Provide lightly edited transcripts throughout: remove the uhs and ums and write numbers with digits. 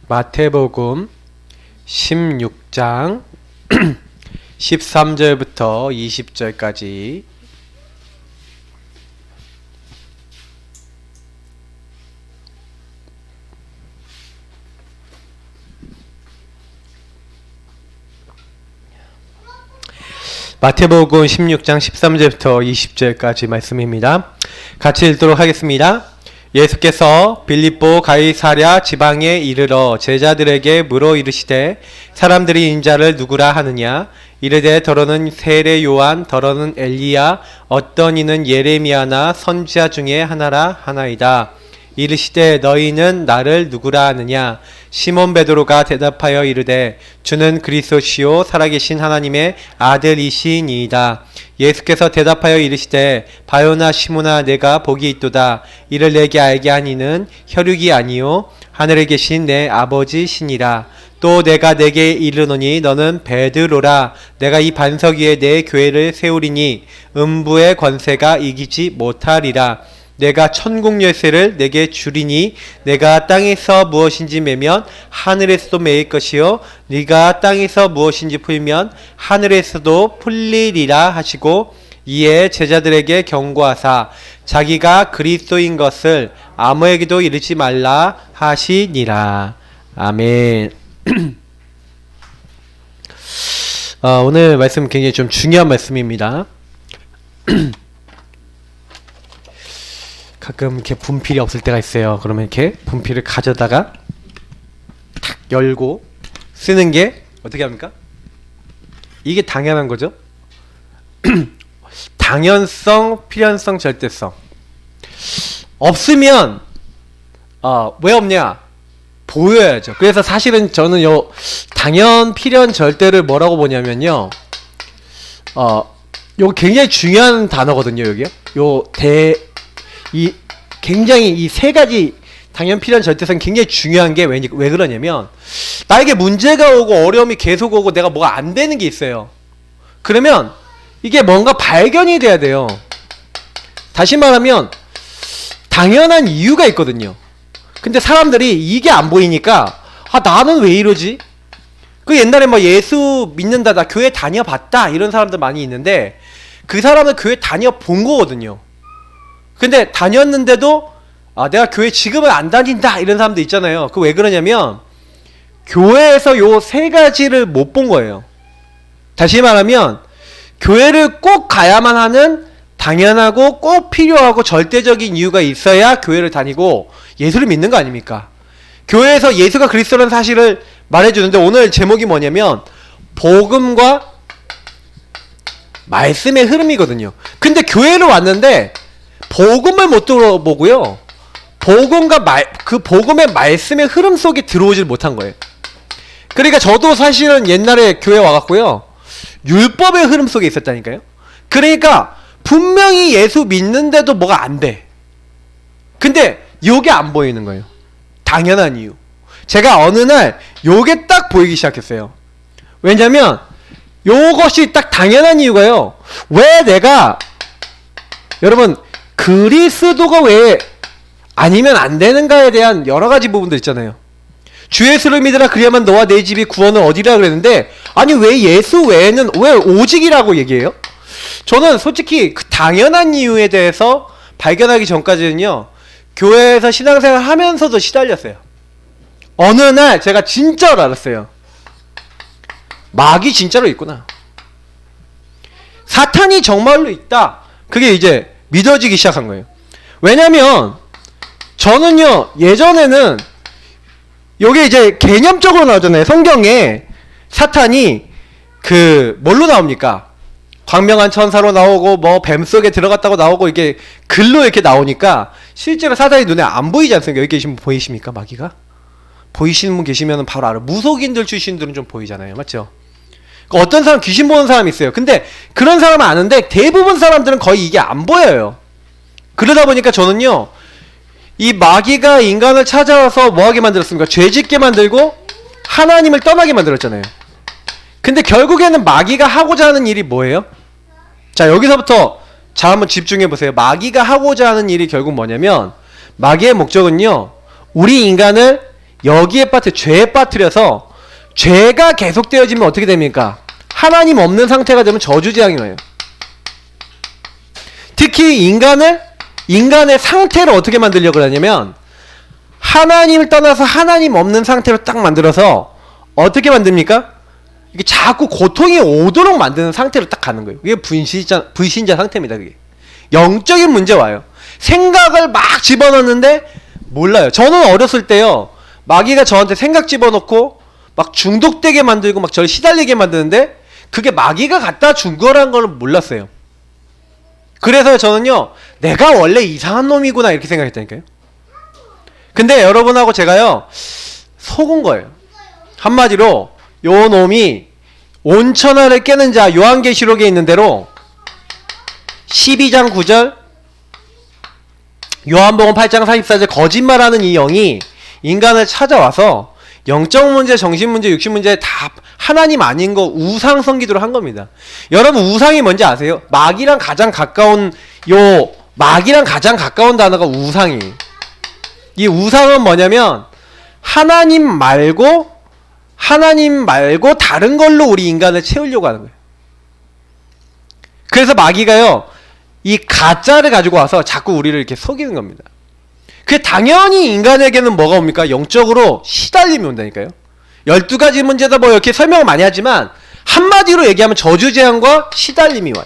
마태복음 16장 13절부터 20절까지 마태복음 16장 13절부터 20절까지 말씀입니다. 같이 읽도록 하겠습니다. 예수께서 빌립보 가이사랴 지방에 이르러 제자들에게 물어 이르시되 사람들이 인자를 누구라 하느냐? 이르되 더러는 세례 요한, 더러는 엘리야, 어떤 이는 예레미야나 선지자 중에 하나라 하나이다. 이르시되 너희는 나를 누구라 하느냐? 시몬 베드로가 대답하여 이르되 주는 그리스도시요 살아계신 하나님의 아들이시니이다. 예수께서 대답하여 이르시되 바요나 시몬아 내가 복이 있도다. 이를 내게 알게 한 이는 혈육이 아니요 하늘에 계신 내 아버지시니라. 또 내가 내게 이르노니 너는 베드로라. 내가 이 반석 위에 내 교회를 세우리니 음부의 권세가 이기지 못하리라. 내가 천국 열쇠를 내게 주리니 내가 땅에서 무엇인지 매면 하늘에서도 매일 것이요 네가 땅에서 무엇인지 풀면 하늘에서도 풀리리라 하시고 이에 제자들에게 경고하사 자기가 그리스도인 것을 아무에게도 이르지 말라 하시니라. 아멘. 오늘 말씀 굉장히 좀 중요한 말씀입니다. 가끔 이렇게 분필이 없을 때가 있어요. 그러면 이렇게 분필을 가져다가 탁 열고 쓰는 게 어떻게 합니까? 이게 당연한 거죠. 당연성, 필연성, 절대성. 없으면 왜 없냐? 보여야죠. 그래서 사실은 저는 요 당연, 필연, 절대를 뭐라고 보냐면요. 요 굉장히 중요한 단어거든요. 여기요. 굉장히 이 세 가지 당연, 필연, 절대성 굉장히 중요한 게 왜 그러냐면 나에게 문제가 오고 어려움이 계속 오고 내가 뭐가 안 되는 게 있어요. 그러면 이게 뭔가 발견이 돼야 돼요. 다시 말하면 당연한 이유가 있거든요. 근데 사람들이 이게 안 보이니까 나는 왜 이러지? 그 옛날에 뭐 예수 믿는다, 나 교회 다녀봤다 이런 사람들 많이 있는데 그 사람은 교회 다녀본 거거든요. 근데 다녔는데도 내가 교회 지금은 안 다닌다 이런 사람도 있잖아요. 그 왜 그러냐면 교회에서 요 세 가지를 못 본 거예요. 다시 말하면 교회를 꼭 가야만 하는 당연하고 꼭 필요하고 절대적인 이유가 있어야 교회를 다니고 예수를 믿는 거 아닙니까? 교회에서 예수가 그리스도라는 사실을 말해주는데 오늘 제목이 뭐냐면 복음과 말씀의 흐름이거든요. 근데 교회를 왔는데 복음을 못 들어보고요. 그 복음의 말씀의 흐름 속에 들어오질 못한 거예요. 그러니까 저도 사실은 옛날에 교회 와갖고요. 율법의 흐름 속에 있었다니까요. 그러니까 분명히 예수 믿는데도 뭐가 안 돼. 근데 요게 안 보이는 거예요. 당연한 이유. 제가 어느 날 요게 딱 보이기 시작했어요. 왜냐면 요것이 딱 당연한 이유가요. 왜 내가 여러분 그리스도가 왜 아니면 안 되는가에 대한 여러 가지 부분들 있잖아요. 주 예수를 믿으라 그리하면 너와 내 집이 구원을 얻으리라 그랬는데 아니 왜 예수 외에는 왜 오직이라고 얘기해요? 저는 솔직히 그 당연한 이유에 대해서 발견하기 전까지는요. 교회에서 신앙생활 하면서도 시달렸어요. 어느 날 제가 진짜로 알았어요. 마귀 진짜로 있구나. 사탄이 정말로 있다. 그게 이제 믿어지기 시작한 거예요. 왜냐면 저는요 예전에는 요게 이제 개념적으로 나오잖아요. 성경에 사탄이 뭘로 나옵니까? 광명한 천사로 나오고 뭐 뱀 속에 들어갔다고 나오고 이게 글로 이렇게 나오니까 실제로 사탄이 눈에 안 보이지 않습니까? 여기 계신 분 보이십니까? 마귀가? 보이시는 분 계시면 바로 알아. 무속인들 출신들은 좀 보이잖아요. 맞죠? 어떤 사람 귀신 보는 사람이 있어요. 근데 그런 사람은 아는데 대부분 사람들은 거의 이게 안 보여요. 그러다 보니까 저는요 이 마귀가 인간을 찾아와서 뭐하게 만들었습니까? 죄짓게 만들고 하나님을 떠나게 만들었잖아요. 근데 결국에는 마귀가 하고자 하는 일이 뭐예요? 자, 여기서부터 자 한번 집중해 보세요. 마귀가 하고자 하는 일이 결국 뭐냐면 마귀의 목적은요 우리 인간을 여기에 죄에 빠뜨려서 죄가 계속되어지면 어떻게 됩니까? 하나님 없는 상태가 되면 저주재앙이 와요. 특히 인간의 상태를 어떻게 만들려고 하냐면 하나님을 떠나서 하나님 없는 상태로 딱 만들어서 어떻게 만듭니까? 이게 자꾸 고통이 오도록 만드는 상태로 딱 가는 거예요. 이게 불신자 상태입니다. 그게 영적인 문제 와요. 생각을 막 집어넣는데 몰라요. 저는 어렸을 때요, 마귀가 저한테 생각 집어넣고 막 중독되게 만들고 막 저를 시달리게 만드는데 그게 마귀가 갖다 준 거라는 걸 몰랐어요. 그래서 저는요, 내가 원래 이상한 놈이구나 이렇게 생각했다니까요. 근데 여러분하고 제가요, 속은 거예요. 한마디로 요 놈이 온천하를 깨는 자, 요한계시록에 있는 대로 12장 9절, 요한복음 8장 44절 거짓말하는 이 영이 인간을 찾아와서 영적 문제, 정신 문제, 육신 문제 다 하나님 아닌 거 우상 섬기도록 한 겁니다. 여러분 우상이 뭔지 아세요? 마귀랑 가장 가까운 단어가 우상이에요. 이 우상은 뭐냐면 하나님 말고 다른 걸로 우리 인간을 채우려고 하는 거예요. 그래서 마귀가요, 이 가짜를 가지고 와서 자꾸 우리를 이렇게 속이는 겁니다. 그 당연히 인간에게는 뭐가 옵니까? 영적으로 시달림이 온다니까요. 12가지 문제다 뭐 이렇게 설명을 많이 하지만 한마디로 얘기하면 저주재앙과 시달림이 와요.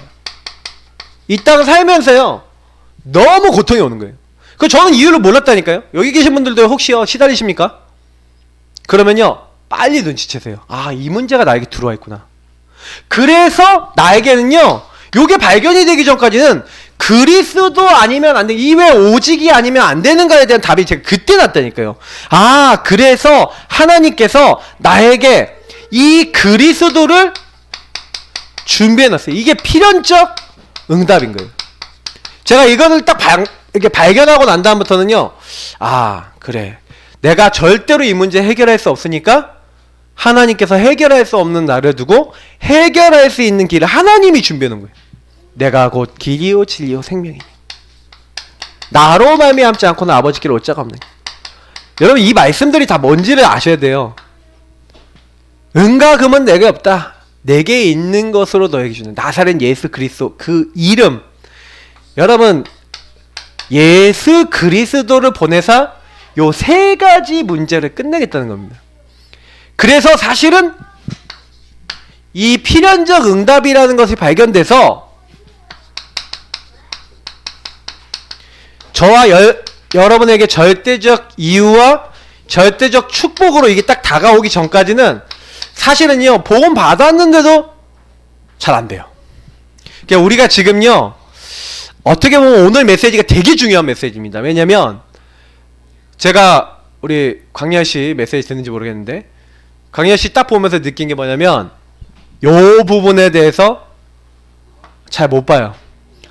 이 땅 살면서요, 너무 고통이 오는 거예요. 그 저는 이유를 몰랐다니까요. 여기 계신 분들도 혹시요 시달리십니까? 그러면요, 빨리 눈치채세요. 아, 이 문제가 나에게 들어와 있구나. 그래서 나에게는요, 요게 발견이 되기 전까지는 그리스도 아니면 안 돼, 이외 오직이 아니면 안 되는가에 대한 답이 제가 그때 났다니까요. 아, 그래서 하나님께서 나에게 이 그리스도를 준비해놨어요. 이게 필연적 응답인 거예요. 제가 이거를 딱 이렇게 발견하고 난 다음부터는요, 아, 그래, 내가 절대로 이 문제 해결할 수 없으니까 하나님께서 해결할 수 없는 나를 두고 해결할 수 있는 길을 하나님이 준비해놓은 거예요. 내가 곧 길이요 진리요 생명이니 나로 말미암지 않고는 아버지께로 올 자가 없느니. 여러분 이 말씀들이 다 뭔지를 아셔야 돼요. 은과 금은 내게 없다. 내게 있는 것으로 너에게 주는 나사렛 예수 그리스도 그 이름. 여러분 예수 그리스도를 보내사 요 세 가지 문제를 끝내겠다는 겁니다. 그래서 사실은 이 필연적 응답이라는 것이 발견돼서 저와 여러분에게 절대적 이유와 절대적 축복으로 이게 딱 다가오기 전까지는 사실은요, 복음 받았는데도 잘 안 돼요. 그러니까 우리가 지금요, 어떻게 보면 오늘 메시지가 되게 중요한 메시지입니다. 왜냐면 제가 우리 광야씨 메시지 듣는지 모르겠는데 광야씨 딱 보면서 느낀 게 뭐냐면 요 부분에 대해서 잘 못 봐요.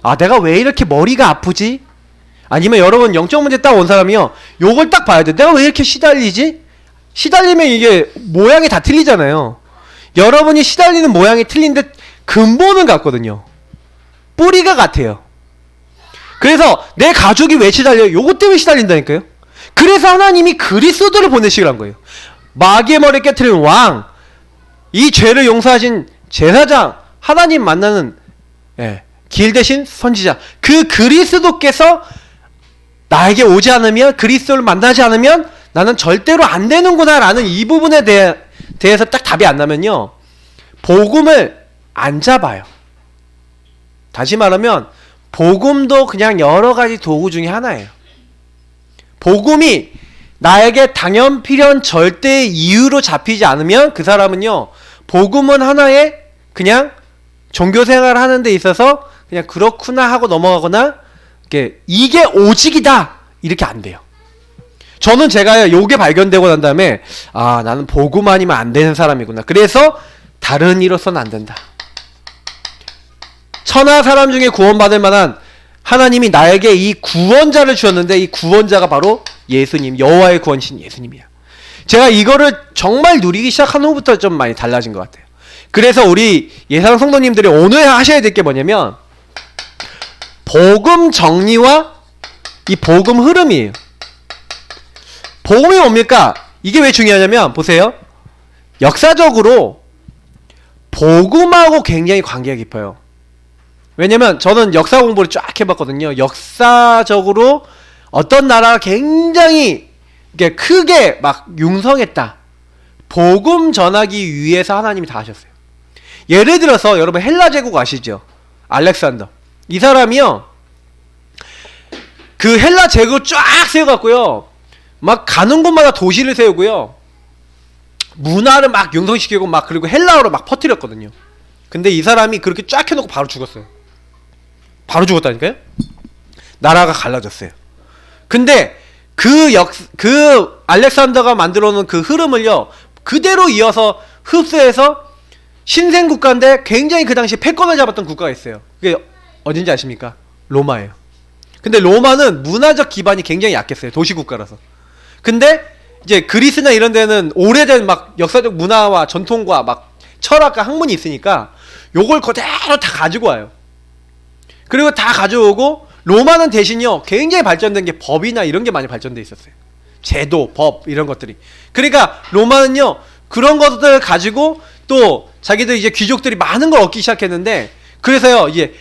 아, 내가 왜 이렇게 머리가 아프지? 아니면 여러분 영적 문제 딱 온 사람이요, 요걸 딱 봐야 돼. 내가 왜 이렇게 시달리지? 시달리면 이게 모양이 다 틀리잖아요. 여러분이 시달리는 모양이 틀린데 근본은 같거든요. 뿌리가 같아요. 그래서 내 가족이 왜 시달려요? 요것 때문에 시달린다니까요. 그래서 하나님이 그리스도를 보내시기로 한 거예요. 마귀의 머리를 깨트리는 왕, 이 죄를 용서하신 제사장, 하나님 만나는 길 대신 선지자, 그 그리스도께서 나에게 오지 않으면, 그리스도를 만나지 않으면 나는 절대로 안 되는구나 라는 이 부분에 대해서 딱 답이 안 나면요, 복음을 안 잡아요. 다시 말하면 복음도 그냥 여러 가지 도구 중에 하나예요. 복음이 나에게 당연 필연 절대의 이유로 잡히지 않으면 그 사람은요, 복음은 하나의 그냥 종교생활을 하는 데 있어서 그냥 그렇구나 하고 넘어가거나 이게 오직이다 이렇게 안 돼요. 저는 제가요, 요게 발견되고 난 다음에 아, 나는 복음 아니면 안 되는 사람이구나. 그래서 다른 이로서는 안 된다. 천하 사람 중에 구원받을 만한 하나님이 나에게 이 구원자를 주셨는데 이 구원자가 바로 예수님, 여호와의 구원신 예수님이야. 제가 이거를 정말 누리기 시작한 후부터 좀 많이 달라진 것 같아요. 그래서 우리 예상 성도님들이 오늘 하셔야 될 게 뭐냐면 복음 정리와 이 복음 흐름이에요. 복음이 뭡니까? 이게 왜 중요하냐면 보세요. 역사적으로 복음하고 굉장히 관계가 깊어요. 왜냐면 저는 역사 공부를 쫙 해봤거든요. 역사적으로 어떤 나라가 굉장히 크게 막 융성했다. 복음 전하기 위해서 하나님이 다 하셨어요. 예를 들어서 여러분 헬라 제국 아시죠? 알렉산더. 이 사람이요. 그 헬라 제국을 쫙 세워갖고요. 막 가는 곳마다 도시를 세우고요. 문화를 막 융성시키고 막 그리고 헬라어로 막 퍼뜨렸거든요. 근데 이 사람이 그렇게 쫙 해놓고 바로 죽었어요. 바로 죽었다니까요? 나라가 갈라졌어요. 근데 그 알렉산더가 만들어 놓은 그 흐름을요, 그대로 이어서 흡수해서 신생국가인데 굉장히 그 당시 패권을 잡았던 국가가 있어요. 그게 어딘지 아십니까? 로마예요. 근데 로마는 문화적 기반이 굉장히 약했어요. 도시국가라서. 근데 이제 그리스나 이런 데는 오래된 막 역사적 문화와 전통과 막 철학과 학문이 있으니까 요걸 그대로 다 가지고 와요. 그리고 다 가져오고 로마는 대신요 굉장히 발전된 게 법이나 이런 게 많이 발전돼 있었어요. 제도, 법 이런 것들이. 그러니까 로마는요 그런 것들을 가지고 또 자기들 이제 귀족들이 많은 걸 얻기 시작했는데, 그래서요 이제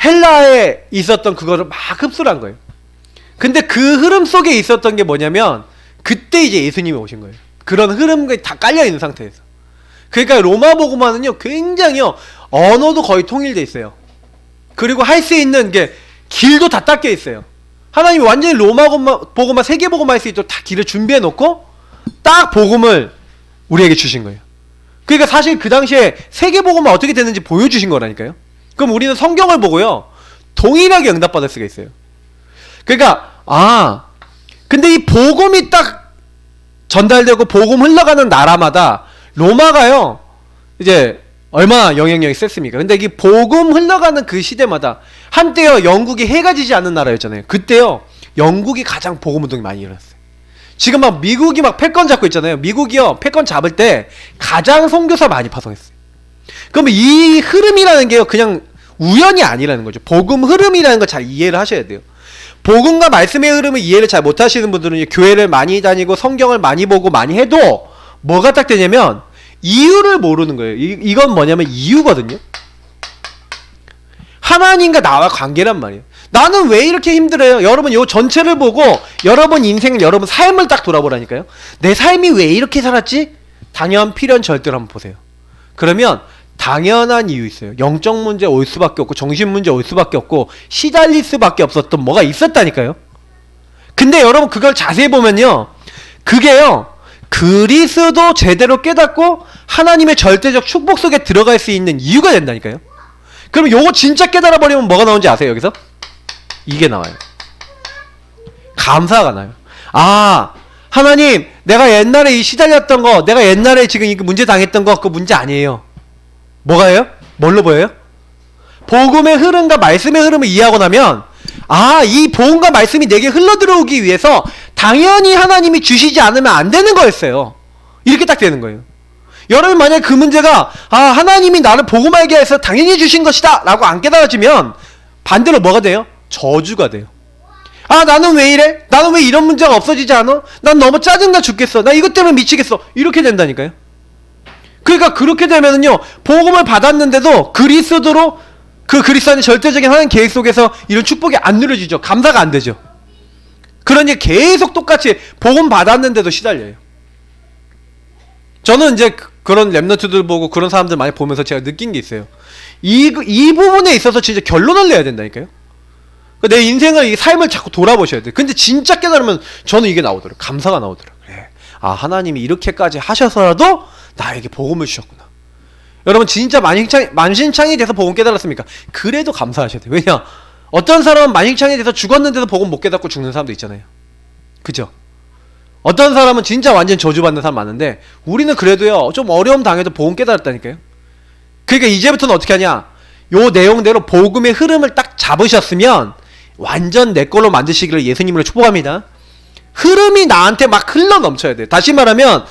헬라에 있었던 그거를 막 흡수를 한 거예요. 근데 그 흐름 속에 있었던 게 뭐냐면 그때 이제 예수님이 오신 거예요. 그런 흐름이 다 깔려 있는 상태에서. 그러니까 로마 복음화는요 굉장히요 언어도 거의 통일돼 있어요. 그리고 할 수 있는 게 길도 다 닦여 있어요. 하나님이 완전히 로마 복음화, 세계 복음화 할 수 있도록 다 길을 준비해 놓고 딱 복음을 우리에게 주신 거예요. 그러니까 사실 그 당시에 세계 복음화 어떻게 됐는지 보여주신 거라니까요. 그럼 우리는 성경을 보고요 동일하게 응답받을 수가 있어요. 그러니까 근데 이 복음이 딱 전달되고 복음 흘러가는 나라마다 로마가요 이제 얼마나 영향력이 셌습니까? 근데 이 복음 흘러가는 그 시대마다 한때요 영국이 해가 지지 않는 나라였잖아요. 그때요 영국이 가장 복음 운동이 많이 일어났어요. 지금 막 미국이 막 패권 잡고 있잖아요. 미국이요 패권 잡을 때 가장 선교사 많이 파송했어요. 그러면 이 흐름이라는 게요 그냥 우연이 아니라는 거죠. 복음 흐름이라는 걸 잘 이해를 하셔야 돼요. 복음과 말씀의 흐름을 이해를 잘 못하시는 분들은 교회를 많이 다니고 성경을 많이 보고 많이 해도 뭐가 딱 되냐면 이유를 모르는 거예요. 이건 뭐냐면 이유거든요. 하나님과 나와 관계란 말이에요. 나는 왜 이렇게 힘들어요? 여러분 요 전체를 보고 여러분 인생을, 여러분 삶을 딱 돌아보라니까요. 내 삶이 왜 이렇게 살았지? 당연, 필연, 절대로 한번 보세요. 그러면 당연한 이유 있어요. 영적 문제 올 수밖에 없고 정신 문제 올 수밖에 없고 시달릴 수밖에 없었던 뭐가 있었다니까요. 근데 여러분 그걸 자세히 보면요 그게요 그리스도 제대로 깨닫고 하나님의 절대적 축복 속에 들어갈 수 있는 이유가 된다니까요. 그럼 요거 진짜 깨달아 버리면 뭐가 나오는지 아세요? 여기서 이게 나와요. 감사가 나요. 하나님 내가 옛날에 이 시달렸던 거, 내가 옛날에 지금 이 문제 당했던 거, 그 문제 아니에요. 뭐가요? 뭘로 보여요? 복음의 흐름과 말씀의 흐름을 이해하고 나면 이 복음과 말씀이 내게 흘러들어오기 위해서 당연히 하나님이 주시지 않으면 안 되는 거였어요. 이렇게 딱 되는 거예요. 여러분 만약에 그 문제가 하나님이 나를 복음 알게 해서 당연히 주신 것이다 라고 안 깨달아지면 반대로 뭐가 돼요? 저주가 돼요. 나는 왜 이래? 나는 왜 이런 문제가 없어지지 않아? 난 너무 짜증나 죽겠어. 나 이것 때문에 미치겠어. 이렇게 된다니까요. 그러니까 그렇게 되면은요 복음을 받았는데도 그리스도로 그 그리스도 안의 절대적인 하나님 계획 속에서 이런 축복이 안 누려지죠. 감사가 안 되죠. 그러니 계속 똑같이 복음 받았는데도 시달려요. 저는 이제 그런 랩런트들 보고 그런 사람들 많이 보면서 제가 느낀 게 있어요. 이 부분에 있어서 진짜 결론을 내야 된다니까요. 내 인생을, 이 삶을 자꾸 돌아보셔야 돼요. 근데 진짜 깨달으면 저는 이게 나오더라고요. 감사가 나오더라고요. 그래. 하나님이 이렇게까지 하셔서라도 나에게 복음을 주셨구나. 여러분 진짜 만신창이 돼서 복음 깨달았습니까? 그래도 감사하셔야 돼요. 왜냐? 어떤 사람은 만신창이 돼서 죽었는데도 복음 못 깨닫고 죽는 사람도 있잖아요. 그죠? 어떤 사람은 진짜 완전 저주받는 사람 많은데 우리는 그래도요 좀 어려움 당해도 복음 깨달았다니까요. 그러니까 이제부터는 어떻게 하냐, 요 내용대로 복음의 흐름을 딱 잡으셨으면 완전 내 걸로 만드시기를 예수님으로 축복합니다. 흐름이 나한테 막 흘러 넘쳐야 돼요. 다시 말하면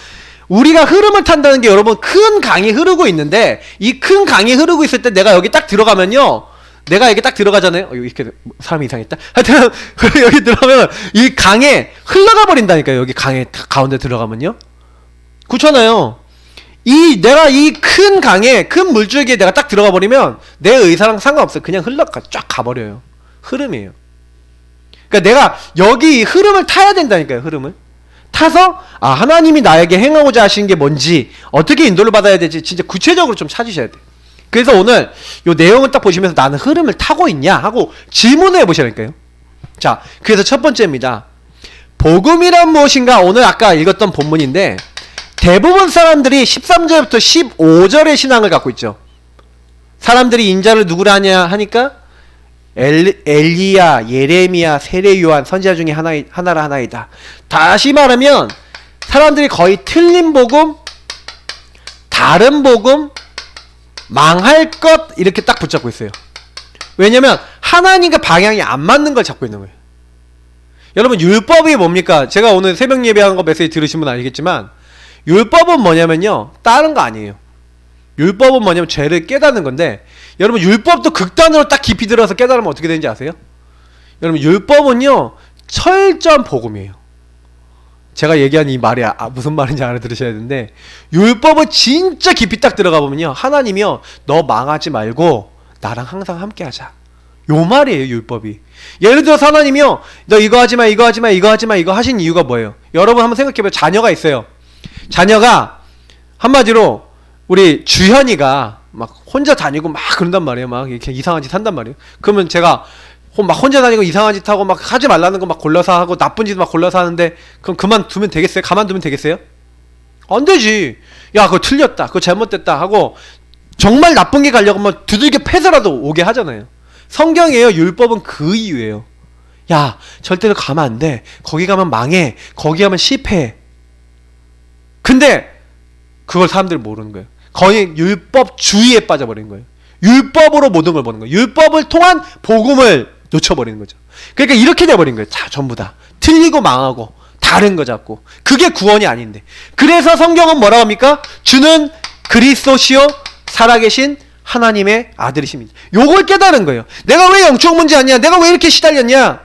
우리가 흐름을 탄다는 게 여러분 큰 강이 흐르고 있는데 이 큰 강이 흐르고 있을 때 내가 여기 딱 들어가면요, 내가 여기 딱 들어가잖아요. 이렇게 사람이 이상했다. 하여튼 여기 들어가면 이 강에 흘러가 버린다니까요. 여기 강에 가운데 들어가면요. 그렇잖아요. 내가 이 큰 강에, 큰 물줄기에 내가 딱 들어가 버리면 내 의사랑 상관없어요. 그냥 쫙 가버려요. 흐름이에요. 그러니까 내가 여기 흐름을 타야 된다니까요. 흐름을 타서 하나님이 나에게 행하고자 하시는 게 뭔지, 어떻게 인도를 받아야 될지 진짜 구체적으로 좀 찾으셔야 돼요. 그래서 오늘 요 내용을 딱 보시면서 나는 흐름을 타고 있냐 하고 질문을 해보시라니까요. 자, 그래서 첫 번째입니다. 복음이란 무엇인가? 오늘 아까 읽었던 본문인데 대부분 사람들이 13절부터 15절의 신앙을 갖고 있죠. 사람들이 인자를 누구라 하냐 하니까 엘리야, 예레미야, 세례 요한 선지자 중에 하나라 하나이다. 다시 말하면 사람들이 거의 틀린 복음, 다른 복음, 망할 것 이렇게 딱 붙잡고 있어요. 왜냐면 하나님과 방향이 안 맞는 걸 잡고 있는 거예요. 여러분, 율법이 뭡니까? 제가 오늘 새벽 예배한 거 메시지 들으신 분 알겠지만 율법은 뭐냐면요, 다른 거 아니에요. 율법은 뭐냐면 죄를 깨닫는 건데, 여러분 율법도 극단으로 딱 깊이 들어서 깨달으면 어떻게 되는지 아세요? 여러분 율법은요 철저한 복음이에요. 제가 얘기한 이 말이 무슨 말인지 알아들으셔야 되는데, 율법을 진짜 깊이 딱 들어가 보면요, 하나님이요 너 망하지 말고 나랑 항상 함께 하자, 요 말이에요 율법이. 예를 들어서 하나님이요 너 이거 하지마, 이거 하지마, 이거 하지마, 이거 하신 이유가 뭐예요? 여러분 한번 생각해봐요. 자녀가 있어요. 자녀가 한마디로 우리 주현이가 막 혼자 다니고 막 그런단 말이에요. 막 이렇게 이상한 짓 한단 말이에요. 그러면 제가 막 혼자 다니고 이상한 짓 하고 막 하지 말라는 거 막 골라서 하고 나쁜 짓 막 골라서 하는데, 그럼 그만두면 되겠어요? 가만두면 되겠어요? 안 되지. 야 그거 틀렸다, 그거 잘못됐다 하고 정말 나쁜 게 가려고 하면 두들겨 패서라도 오게 하잖아요. 성경이에요. 율법은 그 이유예요. 야 절대로 가면 안 돼, 거기 가면 망해, 거기 가면 실패해. 근데 그걸 사람들이 모르는 거예요. 거의 율법주의에 빠져버린 거예요. 율법으로 모든 걸 보는 거예요. 율법을 통한 복음을 놓쳐버리는 거죠. 그러니까 이렇게 돼버린 거예요. 다 전부 다 틀리고 망하고 다른 거 잡고. 그게 구원이 아닌데. 그래서 성경은 뭐라고 합니까? 주는 그리스도시요 살아계신 하나님의 아들이십니다. 요걸 깨달은 거예요. 내가 왜 영적 문제 아니야? 내가 왜 이렇게 시달렸냐?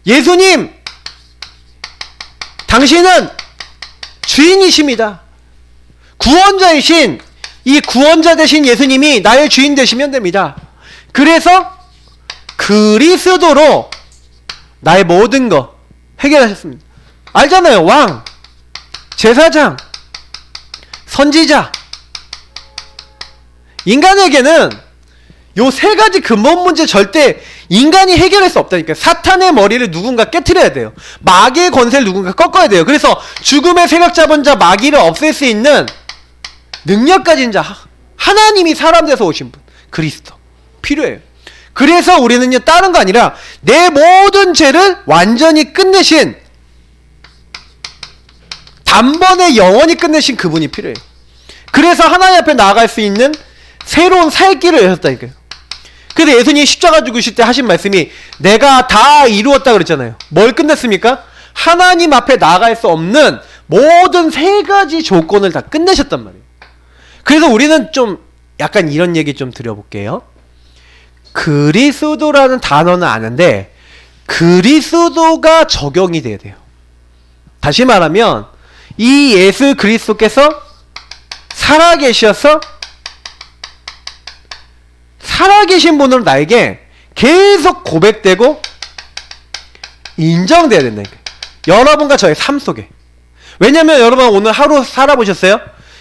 예수님 당신은 주인이십니다. 구원자이신 이 구원자 되신 예수님이 나의 주인 되시면 됩니다. 그래서 그리스도로 나의 모든 거 해결하셨습니다. 알잖아요. 왕, 제사장, 선지자. 인간에게는 요 세 가지 근본 문제 절대 인간이 해결할 수 없다니까요. 사탄의 머리를 누군가 깨트려야 돼요. 마귀의 권세를 누군가 꺾어야 돼요. 그래서 죽음의 세력 잡은 자 마귀를 없앨 수 있는 능력 가진 자, 하나님이 사람 돼서 오신 분, 그리스도 필요해요. 그래서 우리는요 다른 거 아니라 내 모든 죄를 완전히 끝내신, 단번에 영원히 끝내신 그분이 필요해요. 그래서 하나님 앞에 나아갈 수 있는 새로운 살 길을 여셨다니까요. 그래서 예수님이 십자가 죽으실 때 하신 말씀이 내가 다 이루었다 그랬잖아요. 뭘 끝냈습니까? 하나님 앞에 나아갈 수 없는 모든 세 가지 조건을 다 끝내셨단 말이에요. 그래서 우리는 좀 약간 이런 얘기 좀 드려볼게요. 그리스도라는 단어는 아는데 그리스도가 적용이 돼야 돼요. 다시 말하면 이 예수 그리스도께서 살아계셔서 살아계신 분으로 나에게 계속 고백되고 인정돼야 된다니까요. 여러분과 저의 삶 속에. 왜냐면 여러분 오늘 하루 살아보셨어요?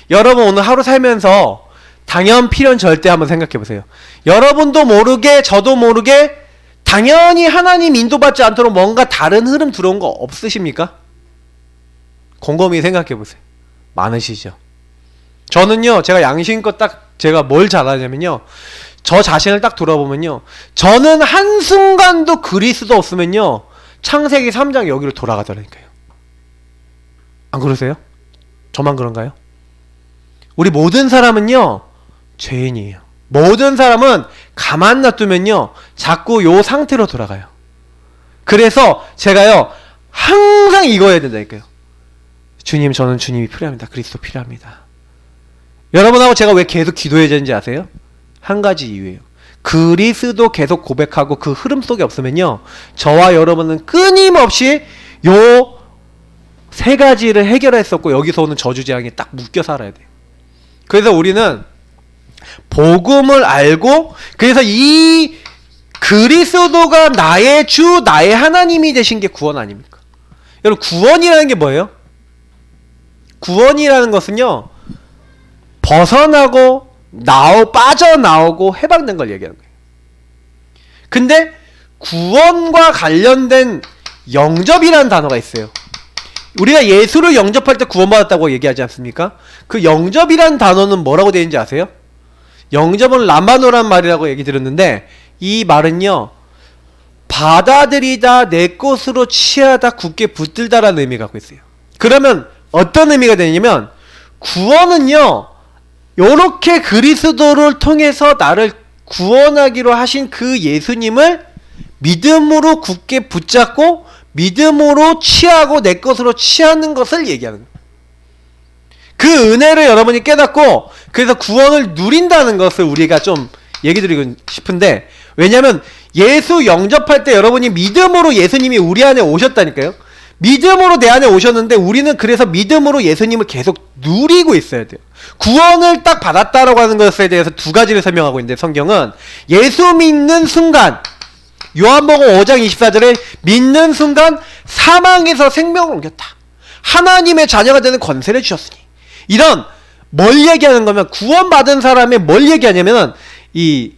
여러분 오늘 하루 살면서 당연 필연 절대 한번 생각해보세요. 여러분도 모르게 저도 모르게 당연히 하나님 인도받지 않도록 뭔가 다른 흐름 들어온 거 없으십니까? 곰곰이 생각해보세요. 많으시죠? 저는요 제가 양심껏 딱 제가 뭘 잘하냐면요, 저 자신을 딱 돌아보면요, 저는 한순간도 그리스도 없으면요 창세기 3장 여기로 돌아가더라니까요. 안 그러세요? 저만 그런가요? 우리 모든 사람은요 죄인이에요. 모든 사람은 가만 놔두면요 자꾸 요 상태로 돌아가요. 그래서 제가요 항상 이거 해야 된다니까요. 주님, 저는 주님이 필요합니다. 그리스도 필요합니다. 여러분하고 제가 왜 계속 기도해야 되는지 아세요? 한 가지 이유예요. 그리스도 계속 고백하고 그 흐름 속에 없으면요 저와 여러분은 끊임없이 요 세 가지를 해결했었고 여기서 오는 저주재앙에 딱 묶여 살아야 돼요. 그래서 우리는 복음을 알고 그래서 이 그리스도가 나의 주 나의 하나님이 되신 게 구원 아닙니까? 여러분 구원이라는 게 뭐예요? 구원이라는 것은요 벗어나고 빠져나오고 해방된 걸 얘기하는 거예요. 근데 구원과 관련된 영접이라는 단어가 있어요. 우리가 예수를 영접할 때 구원받았다고 얘기하지 않습니까? 그 영접이라는 단어는 뭐라고 되어 있는지 아세요? 영접은 라마노란 말이라고 얘기 들었는데 이 말은요 받아들이다 내 것으로 취하다 굳게 붙들다라는 의미가 갖고 있어요. 그러면 어떤 의미가 되냐면 구원은요 요렇게 그리스도를 통해서 나를 구원하기로 하신 그 예수님을 믿음으로 굳게 붙잡고 믿음으로 취하고 내 것으로 취하는 것을 얘기하는 거예요. 그 은혜를 여러분이 깨닫고 그래서 구원을 누린다는 것을 우리가 좀 얘기 드리고 싶은데 왜냐면 예수 영접할 때 여러분이 믿음으로 예수님이 우리 안에 오셨다니까요. 믿음으로 내 안에 오셨는데 우리는 그래서 믿음으로 예수님을 계속 누리고 있어야 돼요. 구원을 딱 받았다라고 하는 것에 대해서 두 가지를 설명하고 있는데 성경은 예수 믿는 순간 요한복음 5장 24절에 믿는 순간 사망에서 생명을 옮겼다. 하나님의 자녀가 되는 권세를 주셨으니 이런 뭘 얘기하는 거면 구원받은 사람의 뭘 얘기하냐면 이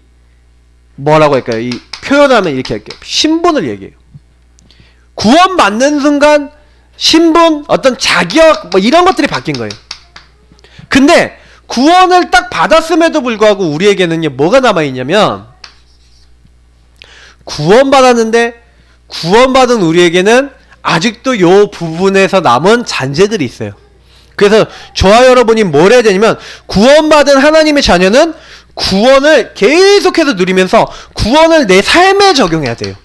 뭐라고 할까요? 이 표현하면 이렇게 할게요. 신분을 얘기해요. 구원받는 순간 신분, 어떤 자격 뭐 이런 것들이 바뀐 거예요. 근데 구원을 딱 받았음에도 불구하고 우리에게는요 뭐가 남아있냐면 구원받았는데 구원받은 우리에게는 아직도 요 부분에서 남은 잔재들이 있어요. 그래서 저와 여러분이 뭘 해야 되냐면 구원받은 하나님의 자녀는 구원을 계속해서 누리면서 구원을 내 삶에 적용해야 돼요.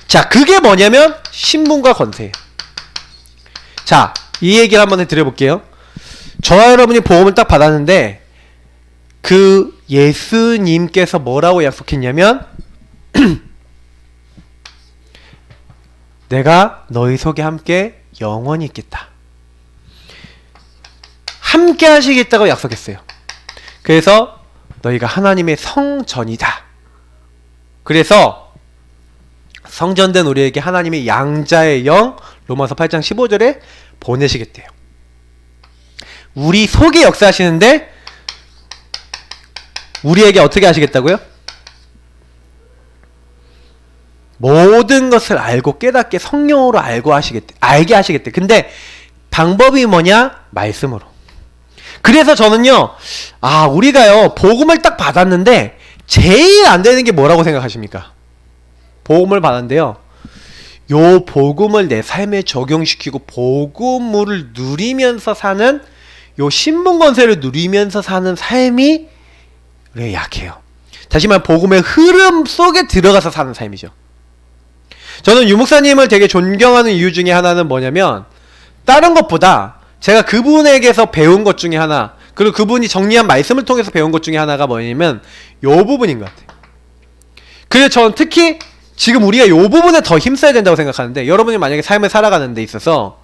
자, 그게 뭐냐면 신분과 권세예요. 자, 이 얘기를 한번 드려볼게요. 저와 여러분이 보험을 딱 받았는데 그 예수님께서 뭐라고 약속했냐면 내가 너희 속에 함께 영원히 있겠다. 함께 하시겠다고 약속했어요. 그래서 너희가 하나님의 성전이다. 그래서 성전된 우리에게 하나님의 양자의 영 로마서 8장 15절에 보내시겠대요. 우리 속에 역사하시는데 우리에게 어떻게 하시겠다고요? 모든 것을 알고 깨닫게 성령으로 알게 하시겠대. 근데 방법이 뭐냐? 말씀으로. 그래서 저는요, 우리가요, 복음을 딱 받았는데, 제일 안 되는 게 뭐라고 생각하십니까? 복음을 받았는데요, 요 복음을 내 삶에 적용시키고, 복음을 누리면서 사는, 요 신분권세를 누리면서 사는 삶이 왜 약해요? 다시 말해, 복음의 흐름 속에 들어가서 사는 삶이죠. 저는 유목사님을 되게 존경하는 이유 중에 하나는 뭐냐면, 다른 것보다 제가 그분에게서 배운 것 중에 하나, 그리고 그분이 정리한 말씀을 통해서 배운 것 중에 하나가 뭐냐면 요 부분인 것 같아요. 그래서 저는 특히 지금 우리가 요 부분에 더 힘써야 된다고 생각하는데, 여러분이 만약에 삶을 살아가는 데 있어서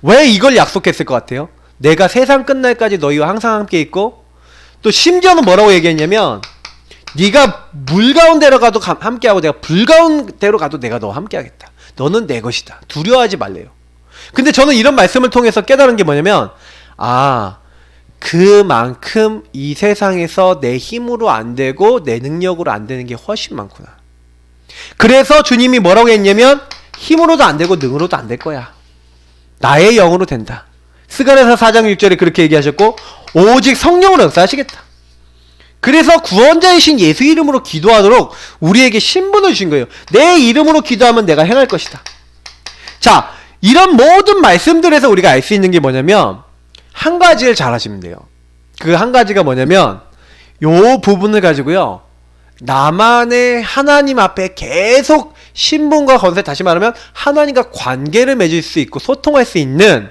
왜 이걸 약속했을 것 같아요? 내가 세상 끝날까지 너희와 항상 함께 있고, 또 심지어는 뭐라고 얘기했냐면 네가 물 가운데로 가도 함께하고 내가 불 가운데로 가도 내가 너와 함께하겠다. 너는 내 것이다. 두려워하지 말래요. 근데 저는 이런 말씀을 통해서 깨달은 게 뭐냐면 그만큼 이 세상에서 내 힘으로 안 되고 내 능력으로 안 되는 게 훨씬 많구나. 그래서 주님이 뭐라고 했냐면 힘으로도 안 되고 능으로도 안 될 거야. 나의 영으로 된다. 스가랴서 4장 6절에 그렇게 얘기하셨고 오직 성령으로 역사하시겠다. 그래서 구원자이신 예수 이름으로 기도하도록 우리에게 신분을 주신 거예요. 내 이름으로 기도하면 내가 행할 것이다. 자, 이런 모든 말씀들에서 우리가 알 수 있는 게 뭐냐면 한 가지를 잘 하시면 돼요. 그 한 가지가 뭐냐면 요 부분을 가지고요, 나만의 하나님 앞에 계속 신분과 권세, 다시 말하면 하나님과 관계를 맺을 수 있고 소통할 수 있는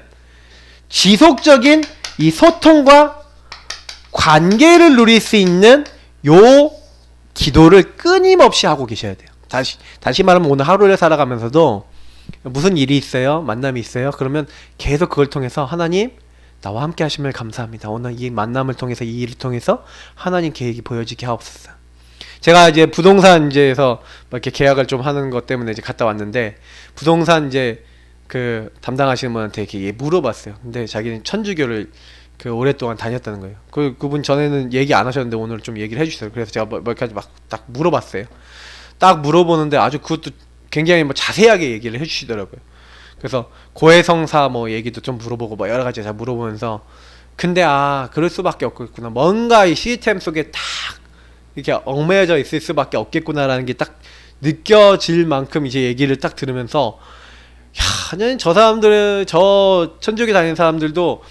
지속적인 이 소통과 관계를 누릴 수 있는 요 기도를 끊임없이 하고 계셔야 돼요. 다시 말하면 오늘 하루를 살아가면서도 무슨 일이 있어요? 만남이 있어요? 그러면 계속 그걸 통해서 하나님 나와 함께 하시면 감사합니다. 오늘 이 만남을 통해서 이 일을 통해서 하나님 계획이 보여지게 하옵소서. 제가 이제 부동산 이제에서 이렇게 계약을 좀 하는 것 때문에 이제 갔다 왔는데 부동산 이제 그 담당하시는 분한테 이렇게 물어봤어요. 근데 자기는 천주교를 그 오랫동안 다녔다는 거예요. 그분 전에는 얘기 안 하셨는데 오늘 좀 얘기를 해주셨어요. 그래서 제가 뭐 이렇게 막 딱 물어봤어요. 딱 물어보는데 아주 그것도 굉장히 뭐 자세하게 얘기를 해주시더라고요. 그래서 고해성사 뭐 얘기도 좀 물어보고 뭐 여러 가지 다 물어보면서 근데 그럴 수밖에 없겠구나. 뭔가 이 시스템 속에 딱 이렇게 얽매여져 있을 수밖에 없겠구나라는 게 딱 느껴질 만큼 이제 얘기를 딱 들으면서 야, 저 사람들은 저 천주교 다니는 사람들도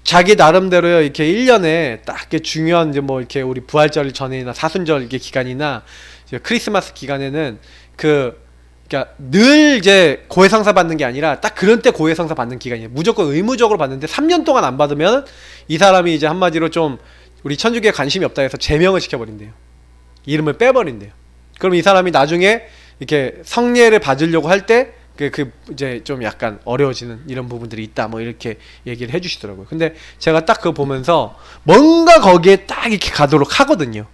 자기 나름대로 이렇게 1년에 딱 이렇게 중요한 이제 뭐 이렇게 우리 부활절 전이나 사순절 이게 기간이나 이제 크리스마스 기간에는 그러니까 늘 이제 고해성사 받는 게 아니라 딱 그런 때 고해성사 받는 기간이에요. 무조건 의무적으로 받는데 3년 동안 안 받으면 이 사람이 이제 한마디로 좀 우리 천주교에 관심이 없다 해서 제명을 시켜버린대요. 이름을 빼버린대요. 그럼 이 사람이 나중에 이렇게 성례를 받으려고 할 때 이제 좀 약간 어려워지는 이런 부분들이 있다 뭐 이렇게 얘기를 해주시더라고요. 근데 제가 딱 그거 보면서 뭔가 거기에 딱 이렇게 가도록 하거든요.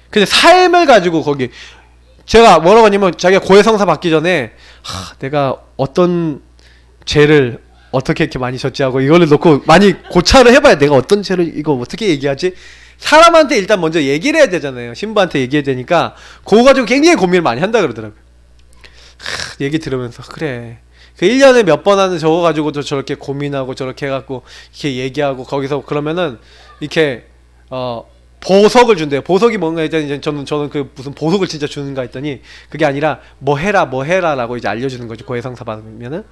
근데 삶을 가지고 거기 제가 뭐라고 하냐면 자기가 고해성사 받기 전에 내가 어떤 죄를 어떻게 이렇게 많이 졌지 하고 이거를 놓고 많이 고찰을 해봐야 내가 어떤 죄를 이거 어떻게 얘기하지? 사람한테 일단 먼저 얘기를 해야 되잖아요. 신부한테 얘기해야 되니까 그거 가지고 굉장히 고민을 많이 한다 그러더라고요. 얘기 들으면서 그래 그 1년에 몇 번 하는 저거 가지고도 저렇게 고민하고 저렇게 해갖고 이렇게 얘기하고 거기서 그러면은 이렇게 보석을 준대요. 보석이 뭔가 했더니 저는 그 무슨 보석을 진짜 주는가 했더니 그게 아니라 뭐 해라 라고 이제 알려주는 거죠. 고해성사 받으면은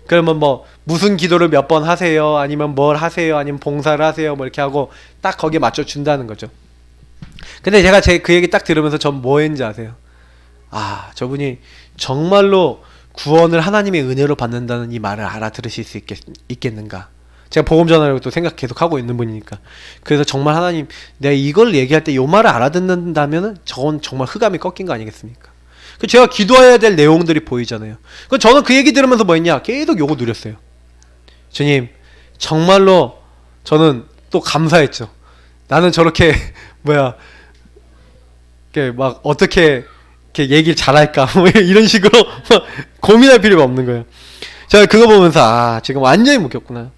그러면 뭐 무슨 기도를 몇 번 하세요 아니면 뭘 하세요 아니면 봉사를 하세요 뭐 이렇게 하고 딱 거기에 맞춰 준다는 거죠. 근데 제가 그 얘기 딱 들으면서 전 뭐 했는지 아세요? 저분이 정말로 구원을 하나님의 은혜로 받는다는 이 말을 알아들으실 수 있겠는가. 제가 복음 전하려고 또 생각 계속 하고 있는 분이니까. 그래서 정말 하나님 내가 이걸 얘기할 때 이 말을 알아듣는다면은 저건 정말 흑암이 꺾인 거 아니겠습니까? 제가 기도해야 될 내용들이 보이잖아요. 저는 그 얘기 들으면서 뭐 했냐 계속 요거 누렸어요. 주님 정말로 저는 또 감사했죠. 나는 저렇게 막 어떻게 이렇게 얘기를 잘할까 뭐 이런 식으로 고민할 필요가 없는 거예요. 제가 그거 보면서 지금 완전히 묶였구나.